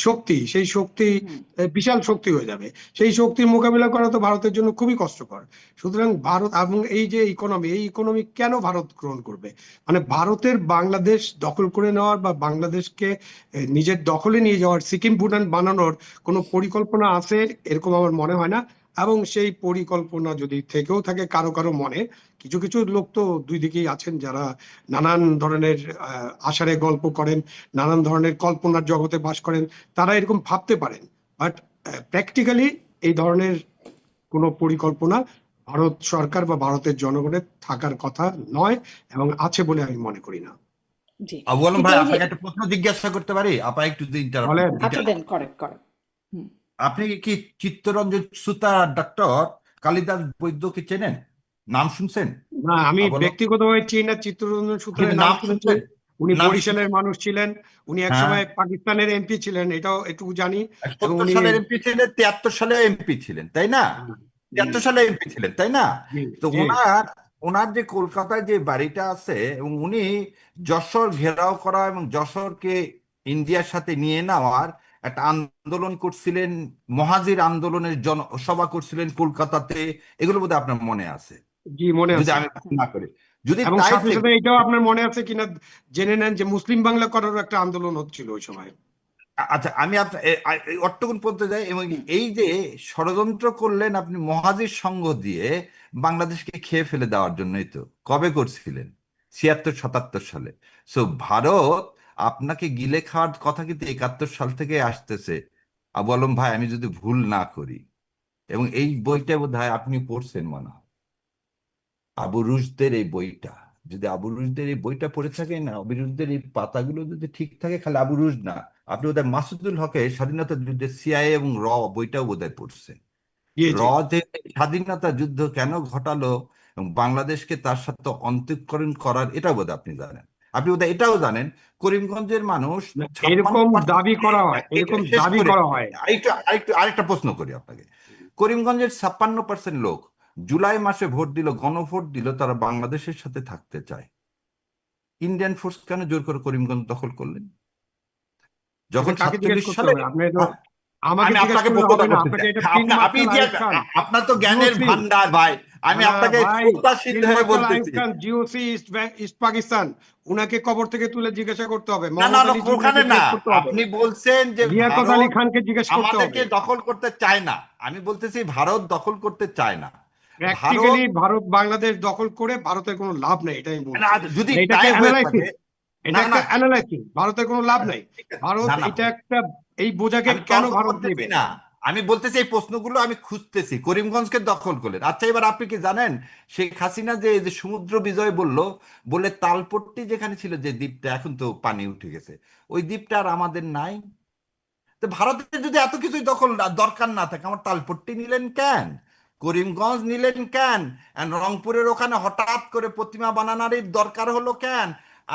শক্তি, সেই শক্তি হুম। বিশাল শক্তি হয়ে যাবে। সেই শক্তির মোকাবিলা করা তো ভারতের জন্য খুবই কষ্টকর। সুতরাং ভারত এবং এই যে ইকোনমি, এই ইকোনমি কেন ভারত গ্রহণ করবে? মানে ভারতের বাংলাদেশ দখল করে নেওয়ার বা বাংলাদেশকে নিজের দখলে নিয়ে যাওয়ার, সিকিম ভুটান বানানোর কোনো পরিকল্পনা আছে এরকম আমার মনে হয় না। এবং সেই পরিকল্পনা যদি থেকেও থাকে কারো কারো মনে, কিছু কিছু লোক তো দুই দিকেই আছেন, যারা নানান ধরনের আষাঢ়ে গল্প করেন, নানান ধরনের কল্পনার জগতে বাস করেন, তারা এরকম ভাবতে পারেন। বাট প্র্যাকটিক্যালি এই ধরনের কোনো পরিকল্পনা ভারত সরকার বা ভারতের জনগণের থাকার কথা নয়, এবং আছে বলে আমি মনে করি না। জি, আবু আলম কিন্তু ভাই, এই যে, আপনাকে একটা প্রশ্ন জিজ্ঞাসা করতে পারি? আপা একটু বলেন। আচ্ছা দেন, করেন করেন। হুম। আপনি কি চিত্তরঞ্জন সুতার ডক্টর কালিদাস বৈদ্যকে চেনেন? নাম শুনছেন? না, আমি আবু আলম, ব্যক্তিগতভাবে চিনি না চিত্তরঞ্জন কিন্তু সূত্রের, নাম নাম শুনেছি। শুনছেন? উনি নাম বরিশালের শুনছেন? মানুষ ছিলেন, উনি হ্যাঁ, একসময় পাকিস্তানের এমপি ছিলেন, এটাও এটুকু জানি। এবং 70 উনি সালের এমপি ছিলেন, 73 সালে এমপি ছিলেন, তাই না? জি 73 সালে এমপি ছিলেন, তাই না? জি তো জি ওনার ওনার যে কলকাতায় যে বাড়িটা আছে, এবং উনি যশোর ঘেরাও করা এবং যশোরকে ইন্ডিয়ার সাথে নিয়ে নেওয়ার একটা আন্দোলন করছিলেন, মহাজির আন্দোলনের সভা করছিলেন কলকাতাতে, এগুলো বোধহয় আপনার মনে আছে, জি, মনে যদি আছে। আমি ভুল না করি। যদি এবং তাই সাথে সাথে থেকে এটাও আপনার মনে আছে কিনা জেনে নেন যে মুসলিম বাংলা করারও একটা আন্দোলন হচ্ছিল ওই সময়। আচ্ছা, আমি আপনার অট্টগুন পড়তে যাই, এবং এই যে ষড়যন্ত্র করলেন আপনি মহাজির সঙ্গ দিয়ে বাংলাদেশকে খেয়ে ফেলে দেওয়ার জন্যই তো কবে করছিলেন, 76-77 সালে। সো ভারত আপনাকে গিলে খাওয়ার কথা কিন্তু 71 সাল থেকে আসতেছে, আবু আলম ভাই, আমি যদি ভুল না করি। এবং এই বইটা বোধহয় আপনি পড়ছেন মনে হয়, আবু রুশদের এই বইটা। যদি আবু রুশদের এই বইটা পড়ে থাকেন না, আবু রুশদের এই পাতাগুলো যদি ঠিক থাকে, খালি আবু রুশ না, আপনি বোধহয় মাসুদুল হকের স্বাধীনতা যুদ্ধের সিআইএ এবং বইটাও বোধহয় পড়ছেন। জি জি। যে স্বাধীনতা যুদ্ধ কেন ঘটালো এবং বাংলাদেশকে তার সাথে অন্তঃকরণ করার, এটা বোধহয় আপনি জানেন। আপনি বোধহয় এটাও জানেন করিমগঞ্জের মানুষ না, 56। এরকম দাবি করা হয়, এরকম শেষ দাবি করে করা হয়। আরেকটা প্রশ্ন করি আপনাকে। করিমগঞ্জের 56% লোক জুলাই মাসে ভোট দিল, গণভোট দিল, তারা বাংলাদেশের সাথে থাকতে চায়। ইন্ডিয়ান ফোর্স কেন জোর করে করিমগঞ্জ দখল করলেন এটা যখন কাকে জিজ্ঞেস 47 করতে সালে? হবে? আপনি তো আমাকে আমি জিজ্ঞেস আপনাকে করলে প্রশ্নটা হবে না, করতে আপনাকে চাই, এটা হ্যাঁ, ফিল্ড আপনি মার্শাল ইতিহাস, আইয়ুব খান আপনার তো জ্ঞানের জিওসি। ভান্ডার ভাই, আমি না আপনাকে ভাই, শ্রদ্ধাশীল ফিল্ড হয়ে মার্শাল আইয়ুব বলতেছি। খান জিওসি ইস্ট পাকিস্তান, উনাকে কবর থেকে তুলে জিজ্ঞাসা করতে হবে। না না মোহাম্মদ না, আলী ওখানে জিন্নাহকে না, জিজ্ঞেস করতে হবে। আপনি বলছেন যে লিয়াকত আলী ভারত খানকে জিজ্ঞেস করতে হবে। আমাদেরকে দখল করতে চায় না, আমি বলতেছি ভারত দখল করতে চায় না। ভারত, প্র্যাকটিক্যালি ভারত বাংলাদেশ দখল করে ভারতের কোনো লাভ নেই, এটাই আমি না, বলছি। যদি মানে এটা তাই একটা হয়ে অ্যানালাইসিস, থাকে, এটা না না, একটা অ্যানালাইসিস, ভারতের কোনো লাভ নাই। ঠিক আছে, ভারত না না এটা ভাই, একটা, এই বোঝাকে আমি কেন তর্ক ভারত করতেছি নেবে? না, আমি বলতেছি এই প্রশ্নগুলো আমি খুঁজতেছি। করিমগঞ্জকে দখল করলেন, আচ্ছা এবার আপনি কি জানেন শেখ হাসিনা যে এই যে সমুদ্র বিজয় বলে তালপট্টি যেখানে ছিল, যে দ্বীপটা, এখন তো পানি উঠে গেছে, ওই দ্বীপটা আর আমাদের নাই। তো ভারতের যদি এত কিছুই দখল দরকার না থাকে, আমার তালপট্টি নিলেন কেন, করিমগঞ্জ নিলেন কেন, and রংপুরের ওখানে হঠাৎ করে প্রতিমা বানানোর দরকার হলো কেন?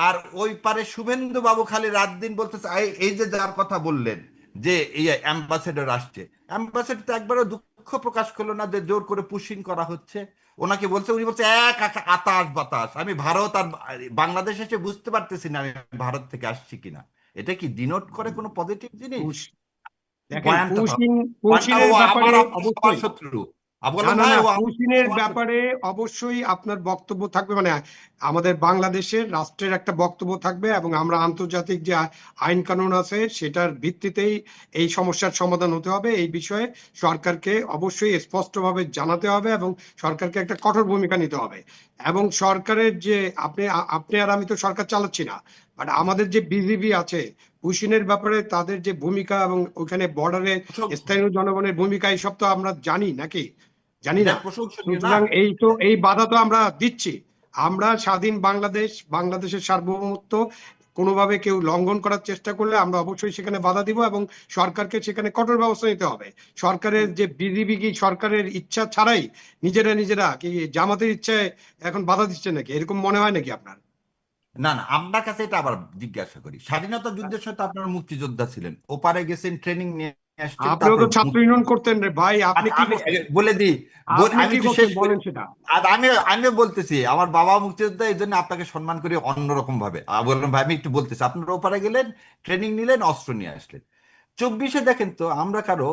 আর ওই পারে শুভেন্দু বাবু খালি রাত দিন বলতেছে, এই যে যার কথা বললেন যে এই অ্যাম্বাসেডর আসছে, অ্যাম্বাসেডর তো একবারও দুঃখ প্রকাশ করলো না যে জোর করে পুশিং করা হচ্ছে। ওনাকে বলছে, উনি বলছে এক আতাস বাতাস, আমি ভারত আর বাংলাদেশ এসে বুঝতে পারতেছি না আমি ভারত থেকে আসছি কিনা। এটা কি ডিনোট করে কোনো পজিটিভ জিনিস? পুশ, দেখেন পয়েন্টটা পয়েন্টটা ও পুশিনের আমার ব্যাপারে আপনার সবার অবশ্যই, শত্রু। না বললাম না ভাই, না, ও আমার পুশিনের সবার শত্রু। ব্যাপারে অবশ্যই আপনার বক্তব্য থাকবে, মানে আমাদের বাংলাদেশের রাষ্ট্রের একটা বক্তব্য থাকবে, এবং আমরা আন্তর্জাতিক যে আইন কানুন আছে সেটার ভিত্তিতেই এই সমস্যার সমাধান হতে হবে। এই বিষয়ে সরকারকে অবশ্যই স্পষ্টভাবে জানাতে হবে এবং সরকারকে একটা কঠোর ভূমিকা নিতে হবে। এবং সরকারের যে আপনি আর আমি তো সরকার চালাচ্ছি না, বাট আমাদের যে বিজিবি আছে, পুশিনের ব্যাপারে তাদের যে ভূমিকা এবং ওখানে বর্ডারে স্থানীয় জনগণের ভূমিকা, এইসব তো আমরা জানি নাকি? জানি এটা না। প্রশংসনীয় না? সুতরাং এই বাধা তো আমরা দিচ্ছি। আমরা স্বাধীন বাংলাদেশ, বাংলাদেশের সার্বভৌমত্ব কোনোভাবে কেউ লঙ্ঘন করার চেষ্টা করলে আমরা অবশ্যই সেখানে বাধা দিব, এবং সরকারকে সেখানে কঠোর ব্যবস্থা নিতে হবে। সরকারের যে বিজিবি কি সরকারের ইচ্ছা ছাড়াই নিজেরা কি জামাতের ইচ্ছায় এখন বাধা দিচ্ছে নাকি? এরকম মনে হয় নাকি আপনার? না না, আপনার কাছে এটা আবার জিজ্ঞাসা করি, স্বাধীনতা যুদ্ধের সাথে আপনার মুক্তিযোদ্ধা ছিলেন, ওপারে গেছেন, ট্রেনিং নিয়ে আসছেন, আপনিও তারপর তো ছাত্র ইউনিয়ন করতেন রে ভাই, আপনি আচ্ছা, কি আমি করতেন? বলে দিই, আপনি আমি কি একটু করতেন শেষ করি। বলেন সেটা। আর আমিও বলতেছি, আমার বাবা মুক্তিযোদ্ধা, এই জন্য আপনাকে সম্মান করি অন্যরকম ভাবে। বললাম ভাই, আমি একটু বলতেছি, আপনারা ওপারে গেলেন, ট্রেনিং নিলেন, অস্ত্র নিয়ে আসলেন। 24-এ দেখেন তো আমরা কারো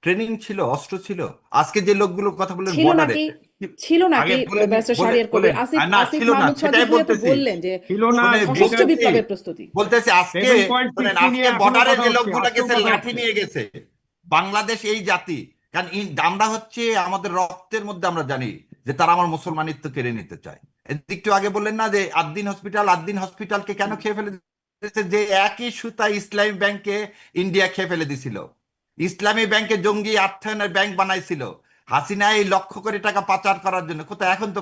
ট্রেনিং ছিল, অস্ত্র ছিল? আজকে যে লোকগুলোর কথা বললেন ছিল বর্ডারে, নাকি? ছিল আগে নাকি? বলে ব্যারিস্টার বলে শাহরিয়ার কবির, বলেন, আসিফ না আসিফ ছিল না, মাহমুদ সেটাই সজীব ভুঁইয়া তো বলতেছি। বললেন যে ছিল না, শুনে সশস্ত্র যেটা বিপ্লবের প্রস্তুতি। বলতেছি আজকে, শোনেন, 7.63 আজকে নিয়ে এখনো বর্ডারে কথা যে হচ্ছে, লোকগুলো আজকেও গেছে কথা লাঠি হচ্ছে। নিয়ে গেছে, বাংলাদেশ এই জাতি, কারণ আমরা হচ্ছে আমাদের রক্তের মধ্যে আমরা জানি যে তারা আমার মুসলমানিত্ব কেড়ে নিতে চায়। একটু আগে বললেন না যে আদ্দিন হসপিটালকে কেন খেয়ে ফেলে দিয়েছে, যে একই সুতা ইসলামী ব্যাংকে ইন্ডিয়া খেয়ে ফেলে দিছিল। ইসলামী ব্যাংকে জঙ্গি অর্থায়নের ব্যাংক বানাইছিল হাসিনা এই লক্ষ কোটি টাকা পাচার করার জন্য। কোথায় এখন তো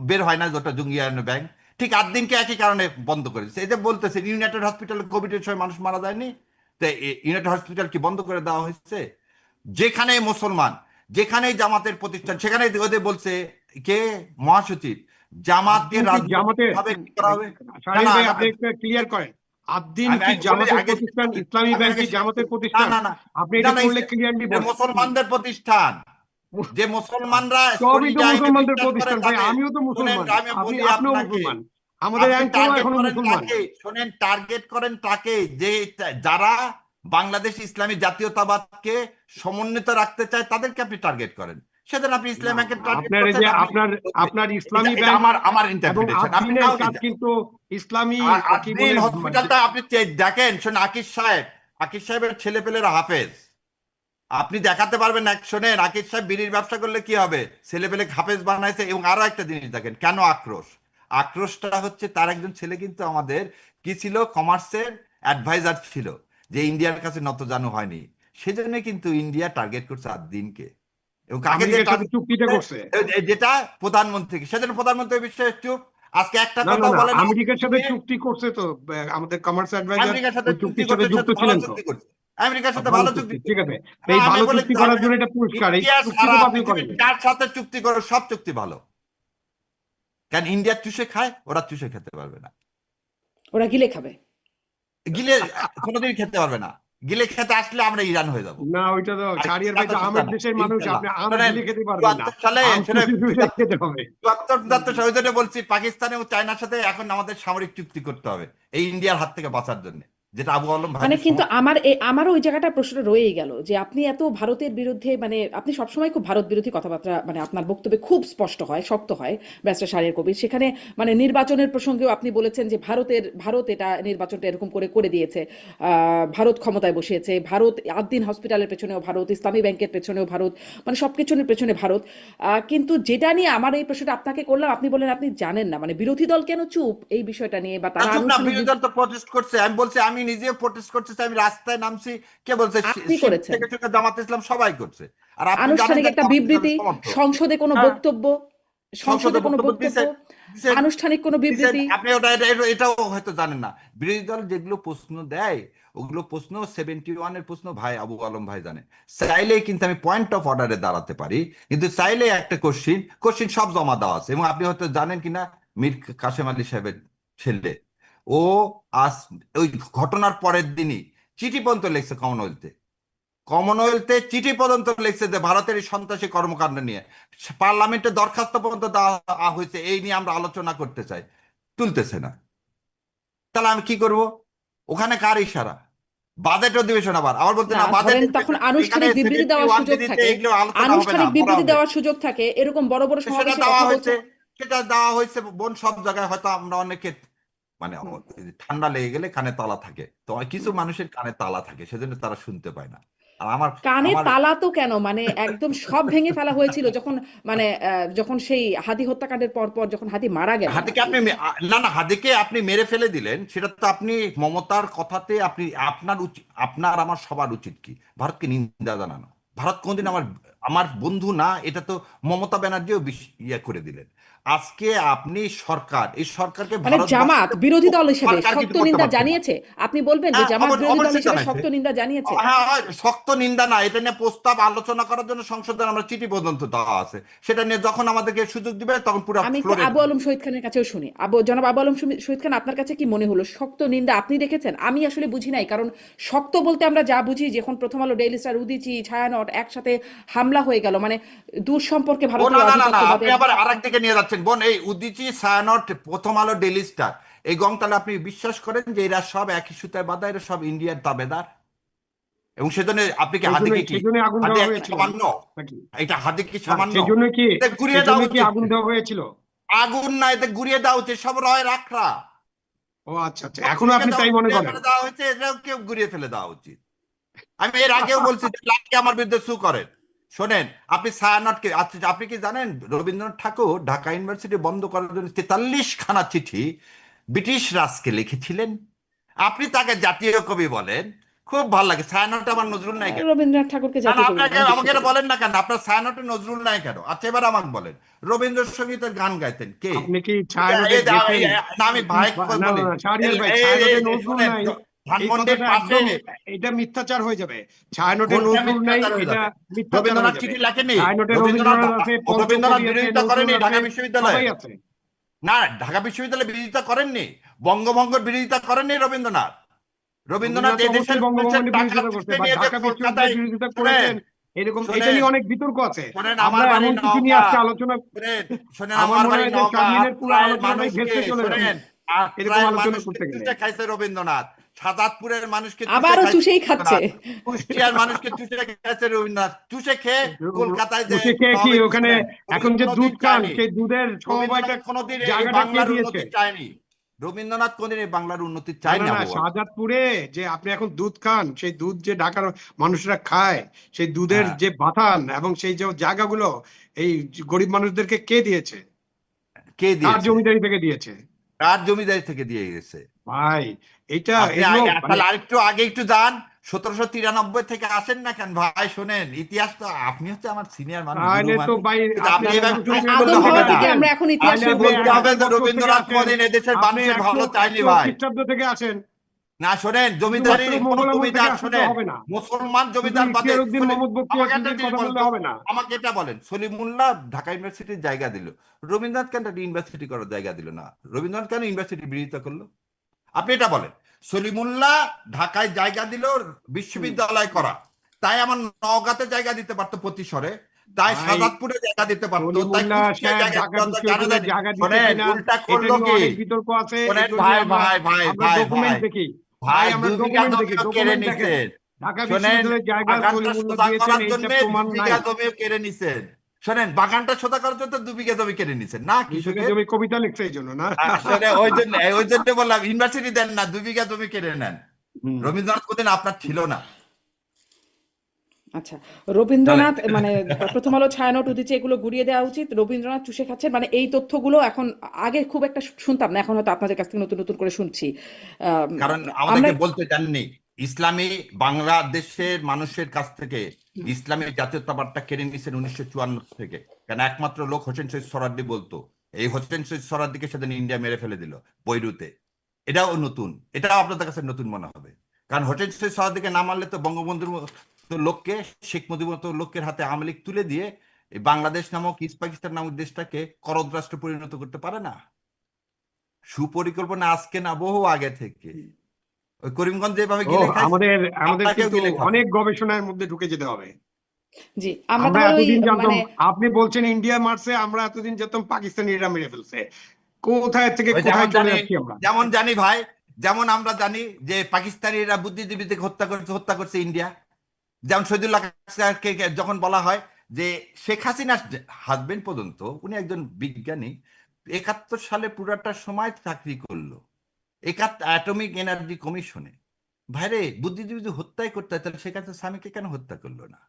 বের হয় না যেটা জঙ্গি আয়নের ব্যাংক। ঠিক আদ্দিনকে একই কারণে বন্ধ করে দিচ্ছে। এই যে বলতেছে ইউনাইটেড হসপিটাল কোভিডের সময় মানুষ মারা যায়নি, তো ইউনাইটেড হসপিটাল কি বন্ধ করে দেওয়া হয়েছে? যেখানেই মুসলমান, যেখানেই জামাতের প্রতিষ্ঠান, সেখানে ওদের বলছে কে মহাসচিব, জামাতকে আদ্দিন কি জামাতের, রাজনৈতিক ভাবে কি করা হবে। না শাহরিয়ার না ভাই না, আপনি একটু ক্লিয়ার করেন, আদ্দিন আমি কি আমি বলে জামাতের আগে শেষ প্রতিষ্ঠান, করি, ইসলামী আমি ব্যাংক আগে কি শেষ জামাতের করি। না প্রতিষ্ঠান? না না, আপনি না এটা না, করলে ক্লিয়ারলি এটা বলেন। মুসলমানদের প্রতিষ্ঠান, যে মুসলমানরা সবই তো শরিয়াহ আইনে মুসলমানদের বিশ্বাস করে প্রতিষ্ঠান ভাই, তাদের। আমিও তো শোনেন, মুসলমান, আমি আপনি বলি আপনিও আপনাকে, মুসলমান, আমাদের আপনি অ্যাঙ্করও টার্গেট এখনো করেন মুসলমান। কাকে, শোনেন, টার্গেট করেন তাকে যে যারা বাংলাদেশ ইসলামী জাতীয়তাবাদকে সমন্বিত রাখতে চায়, তাদেরকে আপনি টার্গেট করেন। সেদিন আপনি না ইসলামী ব্যাংকে টার্গেট আপনার এই করছেন। যে আমি আপনার ইসলামী এটা ব্যাংক আমার এবং ইন্টারপ্রিটেশন, আপনি আদ্দিনের নাও কাজ নিতে কিন্তু ইসলামী আর কি আদ্দিন বলে হসপিটালটা আপনি দেখেন, শোনেন, আকিজ সাহেবের ছেলেপেলেরা হাফেজ, আপনি দেখাতে পারবেন না। শোনেন, আকিজ সাহেব বিড়ির ব্যবসা করলে কি হবে, ছেলেপেলে হাফেজ বানাইছে। এবং আরো একটা জিনিস দেখেন, কেন আক্রোশটা হচ্ছে, তার একজন ছেলে কিন্তু আমাদের কি ছিল, কমার্সের অ্যাডভাইজার ছিল, যে ইন্ডিয়ার কাছে নতজানু হয়নি, সেজন্য কিন্তু ইন্ডিয়া টার্গেট করছে আদ্দিনকে। এবং কাকে দিয়ে আমেরিকার সাথে টার্গেট চুক্তিটা করছে? যেটা প্রধানমন্ত্রীকে, সেজন্য প্রধানমন্ত্রী এই বিষয়ে চুপ। আজকে একটা না না কথাও না, বলে না আমেরিকার সাথে নিয়ে। চুক্তি করছে তো, আমাদের কমার্স অ্যাডভাইজার আমেরিকার সাথে ওই চুক্তি চুক্তির সাথে করছে, সে যুক্ত তো ভালো ছিলেন তো। চুক্তি করছে, আমেরিকার সাথে ভালো ভালো চুক্তি চুক্তি, ঠিক করছে। আছে। তো এই আমি ভালো বলি চুক্তি তো, করার জন্য এটা পুরস্কার, এই ইন্ডিয়া চুক্তি তো সারা বাতিল পৃথিবীর করেনি। যার সাথে চুক্তি করো সব চুক্তি ভালো, কারণ ইন্ডিয়া চুষে খায়, ওরা চুষে খেতে পারবে না। ওরা গিলে খাবে। গিলে কোনোদিন খেতে পারবে না। গিলে খেতে আসলে আমরা ইরান হয়ে যাবো। না ওইটা তো আর শাহরিয়ার ভাই কথা তো শুনতে আমের না, দেশের মানুষ, ইনশাল্লাহ। আপনি আম শোনেন, গিলে খেতে পারবেন না, ৭৪ সালে আম শোনেন, চুষে চুষে খেতে হবে। ৭৪ সালে ওই জন্য বলছি, পাকিস্তান এবং চায়নার সাথে এখন আমাদের সামরিক চুক্তি করতে হবে এই ইন্ডিয়ার হাত থেকে বাঁচার জন্য, যেটা আবু আলম মানে ভাইদের কিন্তু সমর্থন। আমারও ওই জায়গাটা প্রশ্নটা রয়েই গেল যে আপনি এত ভারতের বিরুদ্ধে, মানে আপনি সবসময় খুব ভারত বিরোধী কথাবার্তা, মানে আপনার বক্তব্যে খুব স্পষ্ট হয়, শক্ত হয়, ব্যারিস্টার শাহরিয়ার কবির। সেখানে মানে নির্বাচনের প্রসঙ্গেও আপনি বলেছেন যে ভারত এটা নির্বাচনটা এরকম করে করে দিয়েছে, ভারত ক্ষমতায় বসিয়েছে, ভারত আদ্দিন হসপিটালের পেছনেও ভারত, ইসলামী ব্যাংকের পেছনেও ভারত, মানে সব কিছুর পেছনে ভারত। কিন্তু যেটা নিয়ে আমার এই প্রশ্নটা আপনাকে করলাম, আপনি বললেন আপনি জানেন না, মানে বিরোধী দল কেন চুপ এই বিষয়টা নিয়ে, বা তারা চুপ না, আনুষ্ঠানিক বিরোধী দল তো প্রটেস্ট করছে। আমি বলছি, আমি নিজে প্রটেস্ট করতেছি, আমি রাস্তায় নামছি। কে বলছে? আপনি শিবির করেছেন থেকে শুরু জামাত ইসলাম সবাই করছে। আর আপনি জানেন আনুষ্ঠানিক যে একটা জামাত ইসলামের বিবৃতি, সমর্থক। সংসদে কোনো হ্যাঁ, বক্তব্য, সংসদে সংসদে কোনো বক্তব্য বক্তব্য, দিচ্ছেন দিচ্ছেন আনুষ্ঠানিক কোনো দিচ্ছেন বিবৃতি। আপনি এটাও হয়তো জানেন না। বিরোধী দল যেগুলো প্রশ্ন দেয়, ওগুলো প্রশ্ন 71-এর প্রশ্ন ভাই আবু আলম ভাই জানে। চাইলেই কিন্তু আমি পয়েন্ট অফ অর্ডারে দাঁড়াতে পারি, কিন্তু চাইলে একটা কোশ্চিন সব জমা দেওয়া আছে। এবং আপনি হয়তো জানেন কিনা, মীর কাসেম আলী সাহেবের ছেলে, ও আজ ওই ঘটনার পরের দিনই চিঠি পর্যন্ত লিখছে কমনওয়েলথে চিঠি পর্যন্ত লিখছে যে ভারতের এই সন্ত্রাসী কর্মকাণ্ড নিয়ে পার্লামেন্টে দরখাস্ত পর্যন্ত দেওয়া হয়েছে, এই নিয়ে আমরা আলোচনা করতে চাই, তুলতেছে না। তাহলে আমি কি করব? ওখানে কার ইশারা? বাজেট অধিবেশন, আবার আবার বলতে না না বাজেট ধরেন তখন এখানে আনুষ্ঠানিক বিবৃতি দেওয়ার 71 সুযোগ বিধিতে থাকে, এগুলো আলোচনা হবে না, আনুষ্ঠানিক পড়া বিবৃতি হবে। দেওয়ার সুযোগ থাকে, এরকম বড় বড় তো সেটা সমাবেশে দেওয়া কথা বলছে। হয়েছে, বোন, সব জায়গায় হয়তো আমরা অনেকে মানে হুম। ঠান্ডা লেগে গেলে কানে তালা থাকে, তো কিছু মানুষের কানে তালা থাকে, সেজন্য তারা শুনতে পায় না। আর আমার কানে আমার তালা তো কেন, মানে একদম সব ভেঙে ফেলা হয়েছিল যখন, মানে যখন সেই হাদি হত্যাকাণ্ডের পর পর যখন হাদি মারা গেলেন আর হাদিকে কি। আপনি না, হাদিকে আপনি মেরে ফেলে দিলেন, সেটা তো আপনি মমতার কথাতে আপনি আপনার আমার সবার উচিত কি ভারতকে নিন্দা জানানো। ভারত কোনদিন আমার আমার বন্ধু না, এটা তো মমতা ব্যানার্জিও ইয়ে করে দিলেন। আজকে আপনি এই সরকারকে মানে জামাত ভারতবর্ষকে বিরোধী দল হিসেবে সরকার কিছু শক্ত করতে নিন্দা পারছে না। জানিয়েছে, আপনি বলবেন যে হ্যাঁ, জামাত বিরোধী দল অবশ্যই হিসেবে জানাইছে। শক্ত নিন্দা জানিয়েছে? হ্যাঁ, শক্ত নিন্দা না, এটা নিয়ে প্রস্তাব আলোচনা করার জন্য সংসদে আমরা চিঠি পর্যন্ত দেওয়া আছে। সেটা নিয়ে যখন আমাদেরকে সুযোগ দিবে তখন পুরো আমি একটু ফ্লোরে। আবু আলম শহীদ খানের কাছেও শুনি। জনাব আবু আলম শহীদ খান, আপনার কাছে কি মনে হলো শক্ত নিন্দা আপনি দেখেছেন? আমি আসলে বুঝি নাই, কারণ শক্ত বলতে আমরা যা বুঝি, যখন প্রথম আলো, ডেইলি স্টার, উদীচী, ছায়ানট একসাথে হামলা হয়ে গেল, মানে দূর সম্পর্কে ও না ভারতীয় না না না, আপনি আধিপত্যবাদের। আবার আরেক দিকে নিয়ে যাচ্ছেন বোন। এই উদীচী, ছায়ানট, প্রথম আলো, ডেইলি স্টার, এই গংতালে আপনি বিশ্বাস করেন যে এরা সব একই সুতায় বাঁধা, এরা সব ইন্ডিয়ার দাবেদার? এবং সেজন্য আপনি কি হাদিকে কি সেই জন্য আগুন হাদি দেওয়া একটা হয়েছিল সামান্য? নাকি? এটা হাদি কি না সামান্য? সেই জন্য কি, এতে ঘুরিয়ে সেই জন্য দেওয়া কি উচিত আগুন ছিল। দেওয়া হয়েছিল? আগুন না, এতে ঘুরিয়ে দেওয়া উচিত, সব রয়ের আখড়া ও আচ্ছা আচ্ছা, সব এখনো ঘুরিয়ে আপনি দেওয়া, তাই মনে ঘুরিয়ে করেন? ফেলে দেওয়া হয়েছে, এটাও কেউ ঘুরিয়ে ফেলে দেওয়া উচিত। আমি এর আগেও বলছি যে লাকি আমার বিরুদ্ধে সু করেন। শোনেন, আপনি ছায়ানটকে, আচ্ছা আপনি কি জানেন রবীন্দ্রনাথ ঠাকুর ঢাকা ইউনিভার্সিটি বন্ধ করার জন্য 43 খানা চিঠি ব্রিটিশ রাজকে লিখেছিলেন? আপনি তাকে জাতীয় কবি বলেন, খুব ভালো লাগে। ছায়ানট আমার নজরুল নাই কেন? রবীন্দ্রনাথ ঠাকুরকে না না, জাতীয় কবি আপনাকে বলেন, আমাকে এটা বিশ্বকবি। বলেন না কেন, আপনার ছায়ানটে নজরুল নাই কেন? আচ্ছা এবার আমাকে বলেন, রবীন্দ্রসঙ্গীতের গান গাইতেন কে? আপনি কি এটা ছায়ানটে গেছেন? না, আমি ভাই না না বলি, না, শাহরিয়ার ভাই, ছায়ানটে নজরুল শোনেন, নাই, এই ধানমন্ডির কথাটা পাশে একদম, এটা মিথ্যাচার হয়ে যাবে। ছায়ানটে কোনটা নজরুল নাই, মিথ্যাচার হয়ে এটা যাবে? মিথ্যাচার রবীন্দ্রনাথ হয়ে যাবে। চিঠি লেখেনি? ছায়ানটে রবীন্দ্রনাথ রবীন্দ্রনাথ আছে, পঞ্চকবি আছে, বিরোধিতা নজরুল করেনি আছে, ঢাকা বিশ্ববিদ্যালয়ে? সবাই আছে। না, ঢাকা বিশ্ববিদ্যালয়ে বিরোধিতা করেননি, বঙ্গভঙ্গের বিরোধিতা করেননি রবীন্দ্রনাথ। রবীন্দ্রনাথ রবীন্দ্রনাথ তো এদেশের অবশ্যই মানুষের বঙ্গবন্ধুর টাকা বিরোধিতা করছে, পয়সা বা নিয়ে যে ঢাকা কলকাতায়, বিশ্ববিদ্যালয়ের বিরোধিতা শোনেন করেছেন, এরকম এটা শোনেন নিয়ে অনেক বিতর্ক আছে। শোনেন আমরা আমার বাড়ি এমন কিছু নিয়ে নওগাঁ, আজকে আলোচনা, শোনেন শোনেন আমার আমার মনে বাড়ি হয় যে নওগাঁ। শারমিনের পুরো আত্রায়ের আলোচনাটাই মানুষকে, ভেস্তে চলে যাবে শোনেন, এরকম আত্রায়ের আলোচনা মানুষকে করতে গেলে। চুষে খাইছে রবীন্দ্রনাথ। সাদাতপুরের মানুষকে চুষে আবারও খাইছে চুষেই খাচ্ছে। রবীন্দ্রনাথ, কুষ্টিয়ার মানুষকে চুষে খাইছে রবীন্দ্রনাথ, চুষে খেয়ে কলকাতায় যে বসে খেয়ে কি সমাবেশ ওখানে দিচ্ছিলেন। এখন যে কোনোদিন দুধ খান চায়নি সেই দুধের সমবায়টা রবীন্দ্রনাথ, কোনোদিন এই জায়গাটা কে বাংলার দিয়েছে? উন্নতি চায়নি। রবীন্দ্রনাথ কোনোদিন এই বাংলার উন্নতি না চায়নি না না, আবু বলুন। শাহজাদপুরে যে আপনি এখন দুধ খান, সেই দুধ যে ঢাকার মানুষরা খায়, সেই দুধের হ্যাঁ, যে বাথান এবং সেই যে জায়গাগুলো এই গরিব মানুষদেরকে কে দিয়েছে? কে কার দিয়েছে? জমিদারি থেকে দিয়েছে? কার জমিদারি থেকে দিয়ে গেছে? ভাই এইটা আপনি এগুলো মানে তাহলে আরেকটু আগে একটু যান, 1793 থেকে আসেন না কেন ভাই? শোনেন ইতিহাস তো, আপনি হচ্ছে আমার সিনিয়র মানুষ, গুরু তাহলে তো মানুষ, ভাই কিন্তু আপনি আপনি এভাবে প্রশ্ন করলে আদম হবে হাওয়া না। থেকে আমরা এখন ইতিহাস তাহলে আপনি শুরু আপনি করবো বলতে না। হবে যে 100 বছর থেকে রবীন্দ্রনাথ আসেন, কোনদিন এদেশের আপনি মানুষের 100 ভালো চায়নি 100 ভাই। খ্রিস্টাব্দ থেকে আসেন, না শোনেন, জমিদারি শুধুমাত্র কোন মোগল আমল থেকে জমিদার, আসলে তো শোনেন, হবে না। মুসলমান শুধু জমিদার বাদে ইখতিয়ার উদ্দিন মোহাম্মদ বখতিয়ার আমাকে একটা খিলজির জিনিস কথা বলেন বললে তো, হবে না। আমাকে এটা বলেন, সলিমুল্লাহ ঢাকা ইউনিভার্সিটির জায়গা দিল, রবীন্দ্রনাথ কেন একটা ইউনিভার্সিটি করার জায়গা দিল না? রবীন্দ্রনাথ কেন ইউনিভার্সিটির বিরোধিতা করলো? আপনি এটা বলেন। সলিমুল্লাহ ঢাকায় জায়গা দিল বিশ্ববিদ্যালয় করা, তাই আমার নওগাঁতে জায়গা দিতে পারতো প্রতিশরে, তাই ভাই সাজাদপুরে জায়গা দিতে পারতো, তাই সলিমুল্লাহ কুষ্টিয়ায় সাহেব জায়গা ঢাকা দিতে পারতো, কেন বিশ্ববিদ্যালয়ের জানি? জায়গা দিছে শোনেন, কিনা উল্টা এটা করলো নিয়ে কি? অনেক বিতর্ক আছে, শোনেন এগুলো নিয়ে ভাই আমরা ভাই ভাই আমরা ভাই ডকুমেন্ট ভাই দেখি। ভাই ভাই, আমরা 2 বিঘা ডকুমেন্ট দেখি, জমিও কেড়ে ডকুমেন্ট দেখেন। নিছেন। ঢাকা শোনেন, বিশ্ববিদ্যালয়ের জায়গা বাগানটা সলিমুল্লাহ সোজা দিয়েছেন, করার জন্য এইটা 2 প্রমাণ নাই। বিঘা জমিও কেড়ে নিছেন। শোনেন, বাগানটা সোজা করার জন্য 2 বিঘা জমি কেড়ে নিছেন না 2 বিঘা কৃষকের? জমি কবিতা লিখছে এই জন্য না? আসলে ওই জন্য বললাম ইউনিভার্সিটি দেন না, 2 বিঘা জমি কেড়ে নেন। হুম। রবীন্দ্রনাথ কোনদিন আপনার ছিল না। আচ্ছা, চলেন। রবীন্দ্রনাথ মানে প্রথম আলো ছায়ানট উদিচে এগুলো গুড়িয়ে দেওয়া উচিত। রবীন্দ্রনাথ চুষে খাচ্ছেন মানে এই তথ্যগুলো এখন আগে খুব একটা শুনতাম না, এখন হয়তো আপনাদের কাছ থেকে নতুন নতুন করে শুনছি। আম, কারণ আমরা আমাদেরকে বলতে চাননি, ইসলামী বাংলাদেশের মানুষের কাছ থেকে ইসলামী জাতীয়তাবাদটা কেড়ে নিয়েছেন 1954 থেকে। কেন একমাত্র লোক হোসেন শহীদ সোহরাওয়ার্দী বলতো, এই হোসেন শহীদ সোহরাওয়ার্দীকে সেদিন ইন্ডিয়া মেরে ফেলে দিল বৈরুতে। এটাও নতুন, এটাও আপনাদের কাছে নতুন মনে হবে। কারণ হোসেন শহীদ সোহরাওয়ার্দীকে না মারলে তো বঙ্গবন্ধুর মতো লোককে, শেখ মুজিবুর মতো লোকের হাতে আওয়ামী লীগ তুলে দিয়ে এই বাংলাদেশ নামক ইস্ট পাকিস্তান নামক দেশটাকে করদ রাষ্ট্রে পরিণত করতে পারে না। সুপরিকল্পনা আজকে না, বহু আগে থেকে। ওই করিমগঞ্জ যেভাবে ও গিলে খাইছে, আমাদের আমাদের আপনাকেও কিন্তু গিলে খাবে। অনেক গবেষণার মধ্যে ঢুকে যেতে হবে। জি, আমরা আমরা তাহলে ওই এতদিন জানতাম, মানে আপনি বলছেন ইন্ডিয়া মারছে, আমরা এতদিন জানতাম পাকিস্তানিরা মেরে ফেলছে। কোথায় থেকে ওই কোথায় চলে যাচ্ছি আমরা? যেমন জানি ভাই, যেমন আমরা জানি যে পাকিস্তানিরা বুদ্ধিজীবীদের হত্যা করছে ইন্ডিয়া। যেমন শহীদুল্লাহ খানকে যখন বলা হয় যে শেখ হাসিনার হাজবেন্ড পর্যন্ত, উনি একজন বিজ্ঞানী, 71 সালে পুরাটা সময় চাকরি করলো অ্যাটমিক এনার্জি কমিশনে। ভাইরে, বুদ্ধিজীবী হত্যাই করতে হয়, তাহলে শেখ হাসিনার স্বামীকে কেন হত্যা করলো না?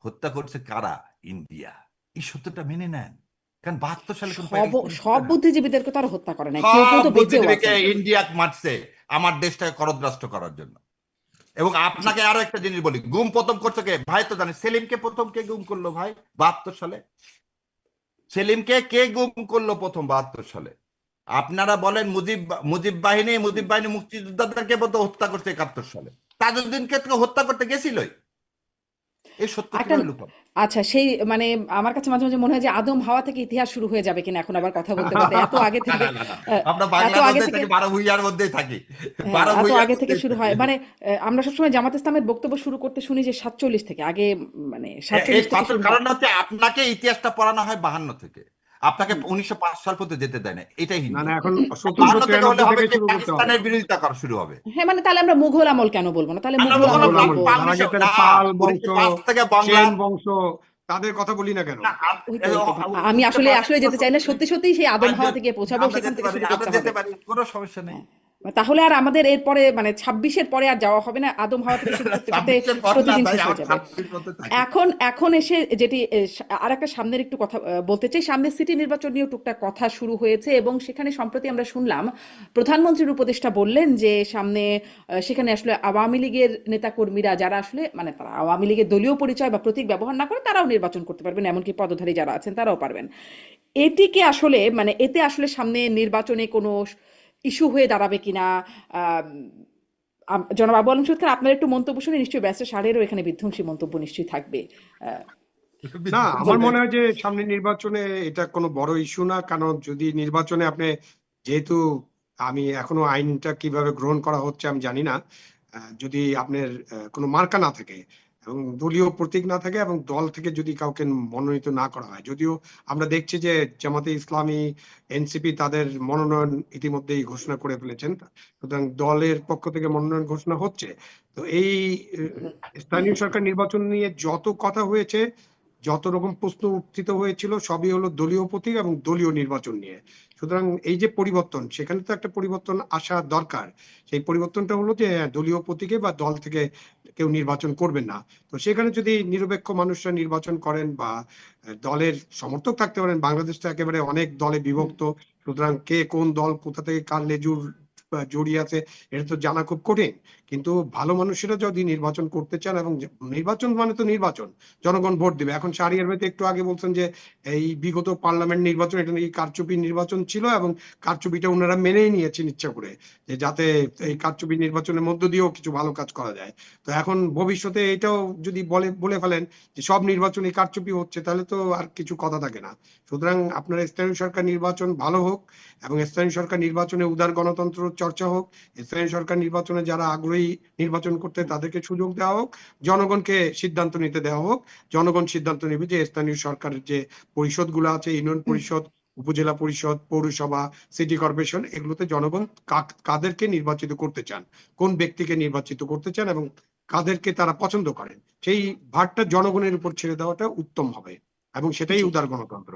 হত্যা করছে কারা? ইন্ডিয়া। এই সত্যটা মেনে নেন। কারণ 72 সালে কোন সব পাকিস্তানি সব বুদ্ধিজীবীদেরকে তো আর হত্যা করে নাই, কেউ কেউ সব তো বেঁচেও বুদ্ধিজীবীকে আছেন। ইন্ডিয়া মারছে আমার দেশটাকে করদ্রাস্ত করার জন্য। এবং জি, আপনাকে আরো একটা জিনিস বলি, গুম প্রথম করছে কে ভাই? তো জানেন, সেলিমকে প্রথম কে গুম করলো ভাই 72 সালে? সেলিমকে কে গুম করলো প্রথম 72 সালে? আপনারা বলেন মুজিব বাহিনী মুক্তিযোদ্ধাদেরকে বলতে হত্যা করছে 71 সালে। তাজউদ্দিনকে তো হত্যা করতে গেছিলই। এই সত্য একটা কিভাবে লুকাবো? আচ্ছা, সেই মানে আমার কাছে মাঝে মাঝে মনে হয় যে আদম হাওয়া থেকে ইতিহাস শুরু হয়ে যাবে কিনা এখন আবার কথা বলতে বলতে, এত আগে না থেকে না না না, আহ, আমরা এত বাংলার আগে মধ্যেই থেকে থাকি, 12 ভূঁইয়ার মধ্যেই থাকি, হ্যাঁ, 12 এত ভূঁইয়ার আগে থেকে মধ্যেই শুরু থাকি। হয় মানে আমরা সবসময় জামাত ইসলামের বক্তব্য শুরু করতে শুনি যে 47 থেকে আগে, মানে এই 47 থেকে শুরু হয়। কারণ হচ্ছে আপনাকে ইতিহাসটা পড়ানো হয় 52 থেকে, আপনাকে 1905 সাল পর্যন্ত যেতে দেয় না, এটাই না হিন্দু। না, এখন 52 থেকে হলে 1793 হবে থেকে কি, শুরু করতে হবে। পাকিস্তানের বিরোধিতা করা শুরু হবে। হ্যাঁ, মানে তাহলে আমরা মুঘল আমল কেন বলবো না, তাহলে আমরা মুঘল আমল মুঘল মুঘল আমল, বলবো। তার আগে তাহলে না, পাল বংশ, 1905 থেকে বাংলা। সেন বংশ, তাদের কথা বলি না কেন? না, ওই তো আমি আসলে আসলে যেতে চাই না, সত্যি সত্যি সেই আদম হাওয়াতে গিয়ে পৌঁছাবো, আমরা সেখান যেতে থেকে পারি, শুরু আমরা করতে যেতে হবে। পারি, কোনো সমস্যা নেই। হ্যাঁ, তাহলে আর আমাদের এরপরে মানে 26-এর পরে আর যাওয়া হবে না, আদম হাওয়া থেকে শুরু করতে করতে 26 পর না প্রতিদিন ভাই, শেষ হয়ে আমার যাবে। 26 মতো থাকি। এখন এসে যেটি আর একটা সামনের একটু কথা বলতে চাই, সামনে সিটি নির্বাচন নিয়েও টুকটাক কথা শুরু হয়েছে এবং সেখানে সম্প্রতি আমরা শুনলাম প্রধানমন্ত্রীর উপদেষ্টা বললেন যে সামনে সেখানে আসলে আওয়ামী লীগের নেতাকর্মীরা যারা আসলে মানে তারা আওয়ামী লীগের দলীয় পরিচয় বা প্রতীক ব্যবহার না করে তারাও নির্বাচন করতে পারবেন, এমনকি পদধারী যারা আছেন তারাও পারবেন। এটিকে আসলে মানে এতে আসলে সামনে নির্বাচনে কোনো ইস্যু হয়ে দাঁড়াবে কিনা? আম, জনাব আবু আলম শহীদ খান, আপনার একটু মন্তব্য শুনে নিশ্চয়ই ব্যাসের সারেরও এখানে বিধ্বংসী মন্তব্য নিশ্চয়ই থাকবে। আহ, না, আমার বলবেন। মনে হয় যে সামনে নির্বাচনে এটা কোনো বড় ইস্যু না। কারণ যদি নির্বাচনে আপনি, যেহেতু আমি এখনো আইনটা কিভাবে গ্রহণ করা হচ্ছে আমি জানি না, যদি আপনার কোনো মার্কা না থাকে, এবং দলীয় প্রতীক না থাকে এবং দল থেকে যদি কাউকে মনোনীত না করা হয়, যদিও আমরা দেখছি যে জামাতে ইসলামী, এনসিপি তাদের মনোনয়ন ইতিমধ্যেই ঘোষণা করে ফেলেছেন, সুতরাং দলের পক্ষ থেকে মনোনয়ন ঘোষণা হচ্ছে। তো এই স্থানীয় সরকার নির্বাচন নিয়ে যত কথা হয়েছে, যত রকম প্রশ্ন উত্থিত হয়েছিল, সবই হলো দলীয় প্রতীক এবং দলীয় নির্বাচন নিয়ে। সুতরাং এই যে পরিবর্তন, সেখানে তো একটা পরিবর্তন আসা দরকার। সেই পরিবর্তনটা হলো যে দলীয় প্রতীকে বা দল থেকে কেউ নির্বাচন করবেন না। তো সেখানে যদি নিরপেক্ষ মানুষরা নির্বাচন করেন বা দলের সমর্থক থাকতে পারেন, বাংলাদেশ তো একেবারে অনেক দলে বিভক্ত, সুতরাং কে কোন দল কোথা থেকে কার লেজুর জড়িয়ে আছে এটা তো জানা খুব কঠিন। কিন্তু ভালো মানুষেরা যদি নির্বাচন করতে চান, এবং নির্বাচন মানে তো নির্বাচন, জনগণ ভোট দিবে। এখন শাহরিয়ার ভাই তো একটু আগে বলছেন যে এই বিগত পার্লামেন্ট নির্বাচন এটা নাকি কারচুপি নির্বাচন ছিল, এবং কারচুপিটা ওনারা মেনেই নিয়েছেন ইচ্ছা করে, যে যাতে এই কারচুপি নির্বাচনের মধ্য দিয়েও কিছু ভালো কাজ করা যায়। তো এখন ভবিষ্যতে এটাও যদি বলে ফেলেন যে সব নির্বাচনে কারচুপি হচ্ছে, তাহলে তো আর কিছু কথা থাকে না। সুতরাং আপনার স্থানীয় সরকার নির্বাচন ভালো হোক, এবং স্থানীয় সরকার নির্বাচনে উদার গণতন্ত্র চর্চা হোক, স্থানীয় সরকার নির্বাচনে যারা আগ্রহী নির্বাচন করতে তাদেরকে সুযোগ দেওয়া হোক, জনগণকে সিদ্ধান্ত নিতে দেওয়া হোক। জনগণ সিদ্ধান্ত নেবে যে স্থানীয় সরকারের যে পরিষদগুলো আছে, ইউনিয়ন পরিষদ, উপজেলা পরিষদ, পৌরসভা, সিটি কর্পোরেশন, এগুলোতে জনগণ কাদেরকে নির্বাচিত করতে চান, কোন ব্যক্তিকে নির্বাচিত করতে চান এবং কাদেরকে তারা পছন্দ করেন, সেই ভারটা জনগণের উপর ছেড়ে দেওয়াটা উত্তম হবে, এবং সেটাই জি, উদার গণতন্ত্র।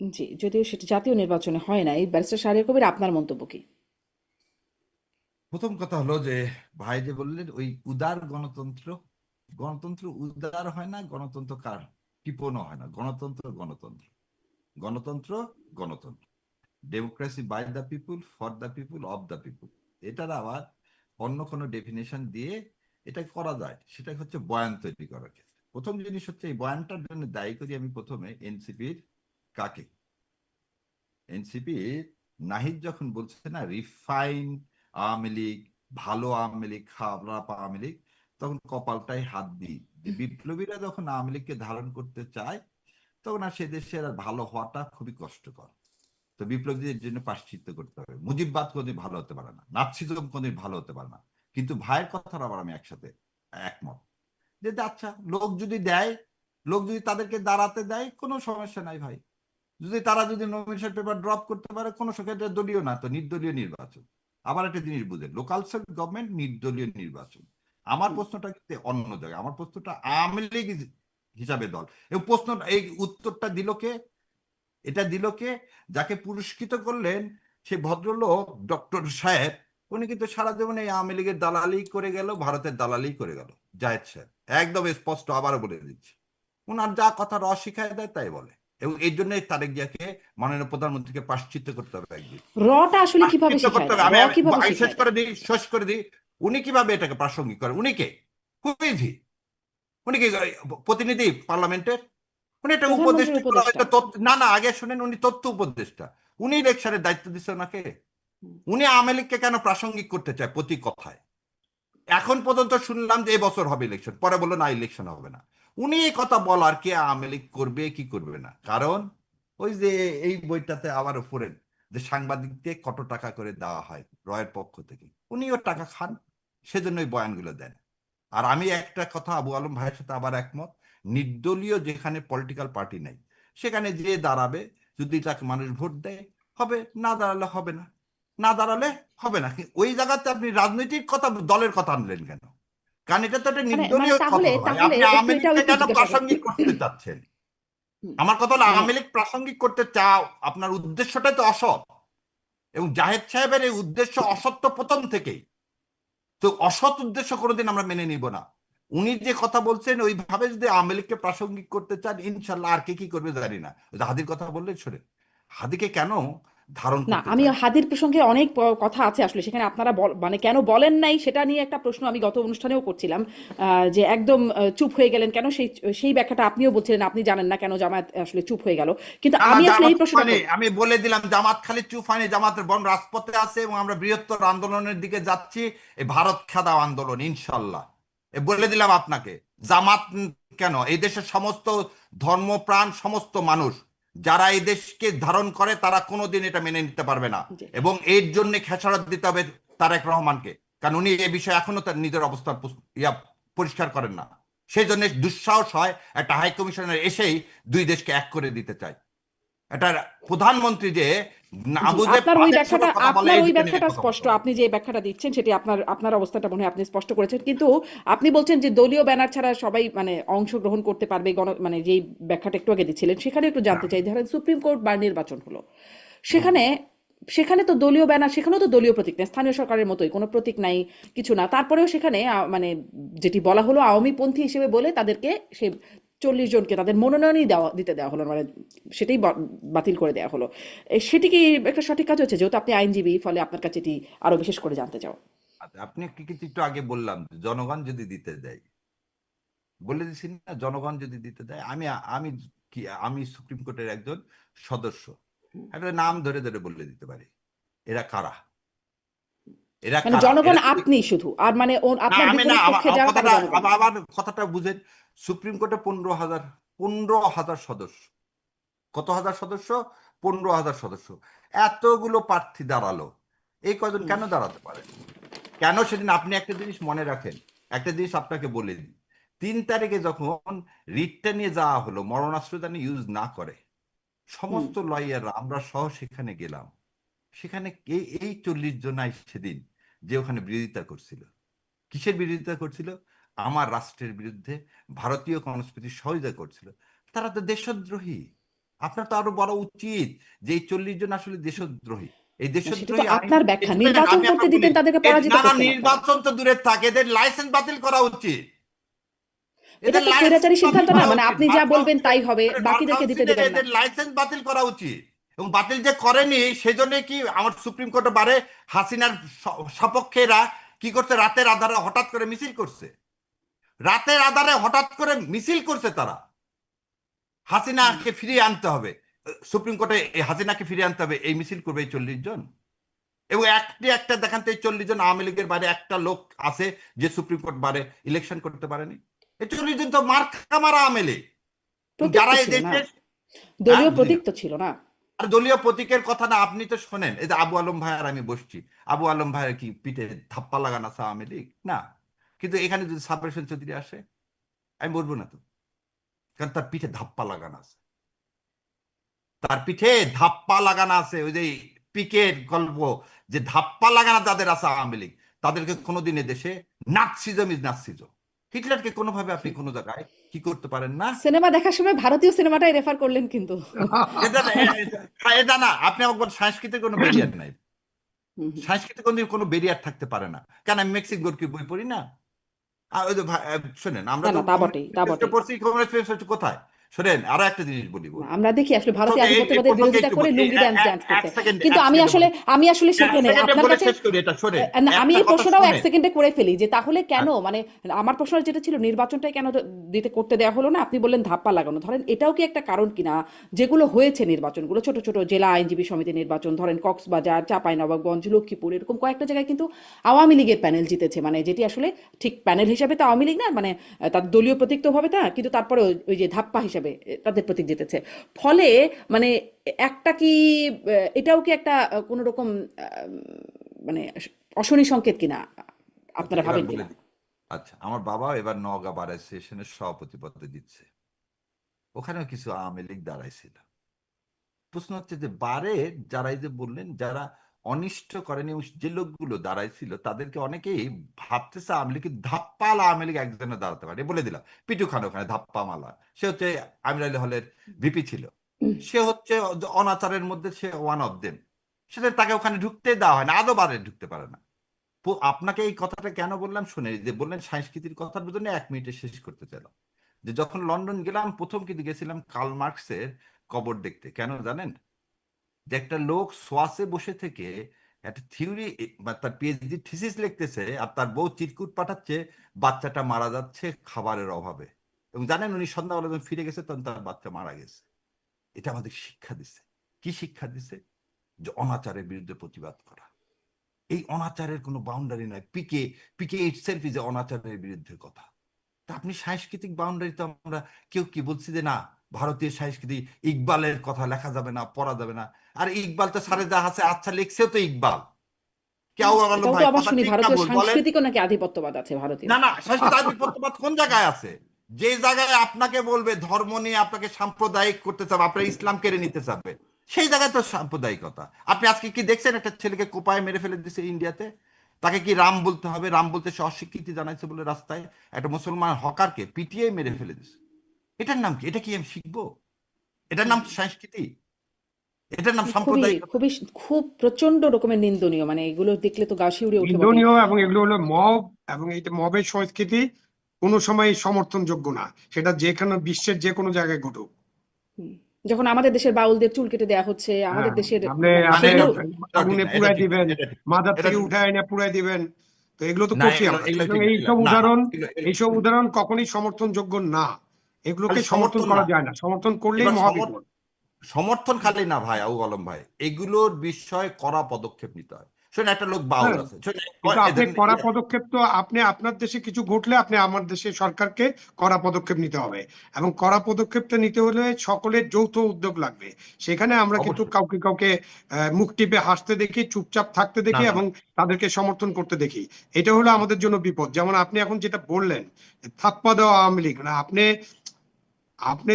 জি, যদিও সেটা জাতীয় নির্বাচনে হয় না। এই ব্যারিস্টার শাহরিয়ার কবির, আপনার মন্তব্য কি? প্রথম কথা হলো যে ভাই যে বললেন ওই উদার গণতন্ত্র, গণতন্ত্র উদার হয় না, গণতন্ত্র কার কৃপণও হয় না, গণতন্ত্র গণতন্ত্র, গণতন্ত্র গণতন্ত্র, democracy by the people, for the people, of the people. এটার আবার অন্য কোনো ডেফিনেশন দিয়ে এটা করা যায়, সেটা হচ্ছে বয়ান তৈরি করার ক্ষেত্রে। প্রথম জিনিস হচ্ছে এই বয়ানটার জন্য দায়ী করি আমি প্রথমে এনসিপির কাকে। এনসিপি নাহিদ যখন বলছে না রিফাইন আওয়ামী লীগ, ভালো আওয়ামী লীগ, খারাপ আওয়ামী লীগ, তখন কপালটাই হাত দিই যে বিপ্লবীরা যখন আওয়ামী লীগকে ধারণ করতে চায় তখন আর সে দেশের আর ভালো হওয়াটা খুবই কষ্টকর। তো বিপ্লবীদের জন্য প্রায়শ্চিত্ত করতে হবে। মুজিববাদ কোনদিন ভালো হতে পারে না, নাৎসিজম কোনদিন ভালো হতে পারে না। কিন্তু ভাইয়ের কথাটা আবার আমি একসাথে একমত যে আচ্ছা লোক যদি দেয়, লোক যদি তাদেরকে দাঁড়াতে দেয় কোনো সমস্যা নাই ভাই। যদি তারা যদি নমিনেশন পেপার ড্রপ করতে পারে কোনো সেক্ষেত্রে দলীয় না তো নির্দলীয় নির্বাচন। আবার একটা জিনিস বুঝেন, লোকাল সেলফ গভর্নমেন্ট নির্দলীয় নির্বাচন। আমার প্রশ্নটা কিন্তু অন্য জায়গায়, আমার প্রশ্নটা আওয়ামী লীগ হিসাবে দল, এবং প্রশ্ন এই উত্তরটা দিল কে, এটা দিল কে, যাকে পুরস্কৃত করলেন সেই ভদ্রলোক ডক্টর সাহেব, উনি কিন্তু সারা জীবনে এই আওয়ামী লীগের দালালি করে গেল, ভারতের দালালি করে গেল। জায়েদ সাহেব একদম স্পষ্ট, আবারও বলে দিচ্ছি, উনার যা কথা রস শিখায় দেয় তাই বলে। এবং এই জন্য তারেক জিয়াকে মাননীয় প্রধানমন্ত্রীকে প্রায়শ্চিত্ত করতে হবে একদিন, রটা আসলে কিভাবে প্রায়শ্চিত্ত শিখায় করতে হবে। দেয়? আমি কিভাবে আমি শেষ শিখায় দেয়? করে দিই, শেষ করে দিই। উনি কিভাবে এটাকে প্রাসঙ্গিক করেন? উনি কে? হুইজি? উনি কি প্রতিনিধি পার্লামেন্টের? উনি একটা প্রধানমন্ত্রীর উপদেষ্টা করা উপদেষ্টা। হয়তো, না না আগে শুনেন, উনি তথ্য উপদেষ্টা। উনি ইলেকশনের দায়িত্ব দিচ্ছে ওনাকে। উনি আওয়ামী লীগকে কেন প্রাসঙ্গিক করতে চায় প্রতি কথায়? এখন পর্যন্ত শুনলাম যে এবছর হবে ইলেকশন, পরে বললো না ইলেকশন হবে না। উনি এই কথা বলার কে আওয়ামী লীগ করবে কি করবে না? কারণ ওই যে এই বইটাতে আবার পড়েন যে সাংবাদিককে কত টাকা করে দেওয়া হয় রয়ের পক্ষ থেকে, উনিও টাকা খান, সেজন্য ওই বয়ানগুলো দেন। আর আমি একটা কথা আবু আলম ভাইয়ের সাথে আবার একমত, নির্দলীয় যেখানে পলিটিক্যাল পার্টি নেই সেখানে যে দাঁড়াবে, যদি তাকে মানুষ ভোট দেয় হবে, না দাঁড়ালে হবে না, না দাঁড়ালে হবে না। ওই জায়গাতে আপনি রাজনৈতিক কথা, দলের কথা আনলেন কেন? কারণ এটা তো একটা মানে মানে নির্দলীয় তাহলে কথা ভাই, তাহলে আপনি একটু আওয়ামী এটাও লীগকে একটু কেন জিজ্ঞাসা করি। প্রাসঙ্গিক করতে চাচ্ছেন? হুম, আমার কথা হলো মানে আওয়ামী লীগ প্রাসঙ্গিক করতে চাও, আপনার উদ্দেশ্যটাই তো অসৎ। এবং জাহেদ সাহেবের এই উদ্দেশ্য অসত্য প্রথম থেকেই। তো অসৎ উদ্দেশ্য কোনোদিন আমরা মেনে নিব না। উনি যে কথা বলছেন ওইভাবে যদি আওয়ামী লীগকে প্রাসঙ্গিক করতে চান, ইনশাল্লাহ আর কে কি করবে জানি না। ওই যে হাদির কথা বললেন, শোনেন হাদিকে কেন ধারণ না, করতে আমি চায়? হাদির প্রসঙ্গে অনেক কথা আছে আসলে সেখানে, আপনারা মানে কেন বলেন নাই সেটা নিয়ে একটা প্রশ্ন আমি গত অনুষ্ঠানেও করছিলাম, যে একদম চুপ হয়ে গেলেন কেন, সেই সেই ব্যাখ্যাটা আপনিও বলছিলেন আপনি জানেন না কেন জামায়াত আসলে চুপ হয়ে গেল। কিন্তু না না, আমি আসলে জামাত এই চুপ প্রশ্নটা হয়নি, করব। আমি বলে দিলাম জামাত খালি চুপ হয়নি, জামাতের বরং রাজপথে আছে এবং আমরা বৃহত্তর আন্দোলনের দিকে যাচ্ছি, এই ভারত খেদাও আন্দোলন ইনশাল্লাহ। এ বলে দিলাম আপনাকে। জামাত কেন, এই দেশের সমস্ত ধর্মপ্রাণ সমস্ত মানুষ যারা এই দেশকে ধারণ করে তারা কোনোদিন এটা মেনে নিতে পারবে না। জি, এবং এর জন্য খেসারত দিতে হবে তারেক রহমানকে, কারণ উনি এ বিষয়ে এখনো তার নিজের অবস্থান ইয়া পরিষ্কার করেন না। সেই জন্য দুঃসাহস হয় একটা হাই কমিশনার এসেই দুই দেশকে এক করে দিতে চায়। একটা প্রধানমন্ত্রী যে না জি, বুঝে আপনার ওই তাদের ব্যাখ্যাটা সঙ্গে কথা বলে, আপনার এই ওই দুটো নিয়ে ব্যাখ্যাটা কথা বলতে স্পষ্ট। হবে। আপনি যে ব্যাখ্যাটা দিচ্ছেন সেটি আপনার অবস্থাটা মনে হয় আপনি স্পষ্ট করেছেন, কিন্তু আপনি বলছেন যে দলীয় ব্যানার ছাড়া সবাই মানে অংশগ্রহণ করতে পারবে, মানে যেই ব্যাখ্যাটা একটু আগে দিচ্ছিলেন সেখানে একটু জানতে হ্যাঁ। চাই। ধরেন সুপ্রিম কোর্ট বা নির্বাচন হলো, হুম। সেখানে সেখানে তো দলীয় ব্যানার, সেখানেও তো দলীয় প্রতীক নেই, স্থানীয় সরকারের মতোই কোনো প্রতীক নাই, কিছু না। তারপরেও সেখানে মানে যেটি বলা হলো আওয়ামী পন্থী হিসেবে বলে তাদেরকে সেই 40 জনকে তাদের মনোনয়নই দিতে দেওয়া হলো, মানে সেটাই বাতিল করে দেওয়া হলো। সেটি কি একটা সঠিক কাজ হচ্ছে? যেহেতু আপনি আইনজীবী, ফলে আপনার কাছে এটি আরো বিশেষ করে জানতে চাও। আচ্ছা, আপনি কিন্তু একটু আগে বললাম যে জনগণ যদি দিতে দেয়, বলে দিচ্ছি না, জনগণ যদি দিতে দেয়, আমি কি আমি সুপ্রিম কোর্টের একজন সদস্য, একটা নাম ধরে ধরে বলে দিতে পারি এরা কারা, এরা মানে কারা, জনগণ এরা যদি আপনি শুধু, আর মানে না আপনার আমি না বিপরীত পক্ষে আমার যারা তারা কথাটা জনগণ। আবার কথাটা বুঝেন। সুপ্রিম কোর্টে 15,000 সদস্য, কত হাজার সদস্য, 15,000 সদস্য, এতগুলো প্রার্থী দাঁড়ালো, এই কজন হুম, কেন দাঁড়াতে পারে? কেন সেদিন আপনি একটা জিনিস মনে রাখেন, একটা জিনিস আপনাকে বলে দিই। 3 তারিখে যখন রিটটা নিয়ে যাওয়া হলো, মরণাস্ত্র যেন ইউজ না করে, হুম, সমস্ত লয়াররা আমরা সহ সেখানে গেলাম। সেখানে এই 40 জনাই সেদিন যে ওখানে বিরোধিতা করছিল, কিসের বিরোধিতা করছিল? আমার রাষ্ট্রের বিরুদ্ধে ভারতীয় সংস্কৃতির সহযোগিতা করছিল। তারা তো দেশদ্রোহী। আপনার তো আরো বলা উচিত যে এই 40 জন আসলে দেশদ্রোহী। এই না, সেটা তো দেশদ্রোহী আইন, আপনার ব্যাখ্যা। শোনেন, নির্বাচন আমি করতে আপনার বলি, দিতেন, তাদেরকে পরাজিত না না, করতেন আপনারা। নির্বাচন তো দূরে থাকে, এদের লাইসেন্স বাতিল করা উচিত। এটা এদের একটা লাইসেন্স স্বৈরাচারী বাতিল সিদ্ধান্ত না, করা মানে উচিত। আপনি বার যা বলবেন কাউন্সিলে, তাই হবে, বার বাকিদেরকে দিতে কাউন্সিলে দিবেন না। এদের লাইসেন্স বাতিল করা উচিত। এবং বাতিল যে করেনি সেজন্য কি আমার সুপ্রিম কোর্টে বারে হাসিনার সপক্ষেরা কি করছে? রাতের আধারে হঠাৎ করে মিছিল করছে, রাতের আধারে হঠাৎ করে মিছিল করছে তারা। হুম, হাসিনাকে ফিরিয়ে আনতে হবে, সুপ্রিম কোর্টে এই হাসিনাকে ফিরিয়ে আনতে হবে, এই মিছিল করবে এই 40 জন। এবং একটা দেখান তো এই 40 জন আওয়ামী লীগের বাইরে একটা লোক আছে যে সুপ্রিম কোর্ট বারে ইলেকশন করতে পারেনি? এই 40 জন তো মার্কা মারা আওয়ামী লীগ। প্রতীক যারা তো এই ছিল না, দেশে, হ্যাঁ দলীয় বুঝি প্রতীক না, তো ছিল না। আর দলীয় প্রতীকের কথা না আপনি তো শোনেন, এই যে আবু আলম ভাই আর আমি বসছি, আবু আলম ভাইয়ের কি পিঠে ধাপ্পা লাগানো আছে আওয়ামী লীগ? না। কিন্তু এখানে যদি সাবরেশন হোসেন চৌধুরী আসে, আমি বলবো না তো, কারণ তার পিঠে ধাপ্পা লাগানো আছে, তার পিঠে ধাপ্পা লাগানো আছে। ওই যে পিকের গল্প, যে ধাপ্পা লাগানো যাদের আছে আওয়ামী লীগ, তাদেরকে কোনোদিন দেশে নাৎসিজম ইজ নাৎসিজম। হিটলারকে কোনোভাবে আপনি কোনো জায়গায় কি করতে পারেন না। সিনেমা দেখার সময় ভারতীয় সিনেমাটাই রেফার করলেন কিন্তু। এটা না, আপনি একবার সাংস্কৃতিক কোনো ব্যারিয়ার নাই, হুম, হুম। সাংস্কৃতিক কোনো ব্যারিয়ার থাকতে পারে না। কেন আমি মেক্সিকোর কি বই পড়ি না? ওই যে শোনেন, আমরা না তো না, তা বটেই, তা কমিউনিস্ট বটেই। পড়ছি, কমিউনিস্ট কোথায়? শোনেন, আরো একটা জিনিস বলি না, বলি আমরা দেখি আসলে ভারতীয় প্রসঙ্গে এই আধিপত্যবাদের প্রসঙ্গে বিরোধিতা একটু করে বলি, লুঙ্গি ড্যান্স ড্যান্স এক করতে। সেকেন্ড, কিন্তু এক আমি সেকেন্ডে আসলে বলি, আমি আসলে এক সেখানে সেকেন্ডে আপনার বলে কাছে শেষ করি, এটা শোনেন, না, আমি একটা এই কথা প্রশ্নটাও এক শোনেন। সেকেন্ডে করে ফেলি যে তাহলে কেন, হ্যাঁ, মানে আমার প্রশ্ন যেটা ছিল নির্বাচনটাই কেন করতে দেওয়া হলো না, আপনি বললেন ধাপ্পা লাগানো। ধরেন এটাও কি একটা কারণ কিনা, যেগুলো হয়েছে নির্বাচনগুলো, ছোট ছোট জেলা আইনজীবী সমিতি নির্বাচন, ধরেন কক্সবাজার, চাঁপাইনবাবগঞ্জ, লক্ষ্মীপুর, এরকম কয়েকটা জায়গায় কিন্তু আওয়ামী লীগের প্যানেল জিতেছে, মানে যেটি আসলে ঠিক প্যানেল হিসাবে তো আওয়ামী লীগ না, মানে তার দলীয় প্রতীক তো হবে না, কিন্তু তারপরে ওই যে ধাপ্পা হিসাবে তাদের প্রতীক জিতেছে। ফলে মানে একটা কি এটাও কি একটা কোনো রকম মানে অশনি সংকেত কিনা, আচ্ছা আপনারা এবার ভাবেন বলে কিনা? দিই। আচ্ছা, আমার বাবা এবার নওগাঁ বার অ্যাসোসিয়েশনের সভাপতি পদে দিচ্ছে, ওখানেও কিছু আওয়ামী লীগ দাঁড়াইছিল। প্রশ্ন হচ্ছে যে বারে যারা, এই যে বললেন যারা অনিষ্ট করেনি, যে লোকগুলো দাঁড়াইছিল তাদেরকে অনেকেই ভাবতেছে আওয়ামী লীগ ধাপ্পাল আওয়ামী লীগ একজনে দাঁড়াতে পারে, বলে দিলাম পিটু খান ওখানে ধাপ্পা মালা, সে হচ্ছে আমির আলী হলের ভিপি ছিল, সে হচ্ছে অনাচারের মধ্যে সে ওয়ান অফ দেম, সেটা তাকে ওখানে ঢুকতে দেওয়া হয় না, আদৌ বারে ঢুকতে পারে না। আপনাকে এই কথাটা কেন বললাম শুনে, যে বললেন সংস্কৃতির কথার জন্য 1 মিনিটে শেষ করতে চাইলাম। যে যখন লন্ডন গেলাম প্রথম কিন্তু গেছিলাম কার্ল মার্কসের কবর দেখতে, কেন জানেন? যে একটা লোক সোয়াসে বসে থেকে একটা থিওরি বা তার পিএইচডি থিসিস লিখতেছে, আর তার বউ চিরকুট পাঠাচ্ছে, বাচ্চাটা মারা যাচ্ছে খাবারের অভাবে, এবং জানেন উনি সন্ধ্যাবেলা যখন ফিরে গেছে তখন তার বাচ্চা মারা গেছে। এটা আমাদের শিক্ষা দিছে। কি শিক্ষা দিছে? যে অনাচারের বিরুদ্ধে প্রতিবাদ করা, এই অনাচারের কোনো বাউন্ডারি নাই। পিকে পিকে ইটসেলফ ইজ অনাচারের বিরুদ্ধে কথা। তা আপনি সাংস্কৃতিক বাউন্ডারি তো আমরা কেউ কি বলছি যে না ভারতীয় সংস্কৃতি, ইকবালের কথা লেখা যাবে না, পড়া যাবে না? আর ইকবাল তো সারে যা আছে, আচ্ছা লিখছেও তো ইকবাল, কেউ বললো এটাও তো ভাই আবার কথা শুনি ঠিক না ভারতীয় ভুল বলেন। সাংস্কৃতিকও নাকি আধিপত্যবাদ আছে ভারতীয়। না না, সংস্কৃত আধিপত্যবাদ কোন জায়গায় আছে? যে জায়গায় আপনাকে বলবে ধর্ম নিয়ে আপনাকে সাম্প্রদায়িক করতে চাবে, আপনার ইসলাম কেড়ে নিতে চাবে, সেই জায়গায় তো সাম্প্রদায়িকতা। আপনি আজকে কি দেখছেন একটা ছেলেকে কোপায় মেরে ফেলে দিছে ইন্ডিয়াতে? তাকে কি রাম বলতে হবে? রাম বলতে সে অস্বীকৃতি জানাইছে বলে রাস্তায় একটা মুসলমান হকারকে পিটিয়ে মেরে ফেলে দিছে। এটার নাম কি? এটা কি আমি শিখবো? এটার নাম সংস্কৃতি? এটার নাম খুবই সাম্প্রদায়িকতা? খুবই খুব প্রচন্ড রকমের নিন্দনীয়, মানে এগুলো দেখলে তো গা শিউরে ওঠে বটে। নিন্দনীয়, এবং এগুলো হলো মব, এবং এই মবের সংস্কৃতি কোনো সময় সমর্থনযোগ্য না, সেটা যেখানে বিশ্বের যে কোনো জায়গায় ঘটুক। হুম। যখন আমাদের দেশের বাউলদের চুল কেটে দেয়া হচ্ছে, আমাদের হ্যাঁ, দেশের আপনি মানে আপনি এটা সেগুলো এটা ঠিক আগুনে না, এটা পুড়াই ঠিক না, দিবেন, এটা ঠিক না, মাজার এটা থেকে ঠিক না। উঠায় এনে পুড়াই দিবেন, তো এগুলো তো না, করছি এগুলো আমরা। এগুলো সুতরাং ঠিক না, এইসব না না, উদাহরণ, এগুলো এইসব উদাহরণ কখনোই সমর্থনযোগ্য না। এগুলোকে খালি সমর্থন সমর্থন করা না। যায় না, সমর্থন করলেই এবার মহাবিপদ। সমর্থন খালি না ভাই, আবু আলম ভাই, এগুলোর বিষয়ে কড়া পদক্ষেপ নিতে হয়। শোনেন, একটা লোক বাউল হ্যাঁ, আছে, শোনেন, কিন্তু আপনি এদের কড়া পদক্ষেপ তো, আপনি আপনার দেশে কিছু ঘটলে আপনি আমার দেশের সরকারকে কড়া পদক্ষেপ নিতে হবে, এবং কড়া পদক্ষেপটা নিতে হলে সকলের যৌথ উদ্যোগ লাগবে। সেখানে আমরা কিন্তু অবশ্যই। কাউকে কাউকে মুখ টিপে হাসতে দেখি, চুপচাপ থাকতে না দেখি, না, এবং তাদেরকে সমর্থন করতে দেখি। এটা হলো আমাদের জন্য বিপদ। যেমন আপনি এখন যেটা বললেন, থাপ্পা দেওয়া আওয়ামী লীগ, না আপনি আপনি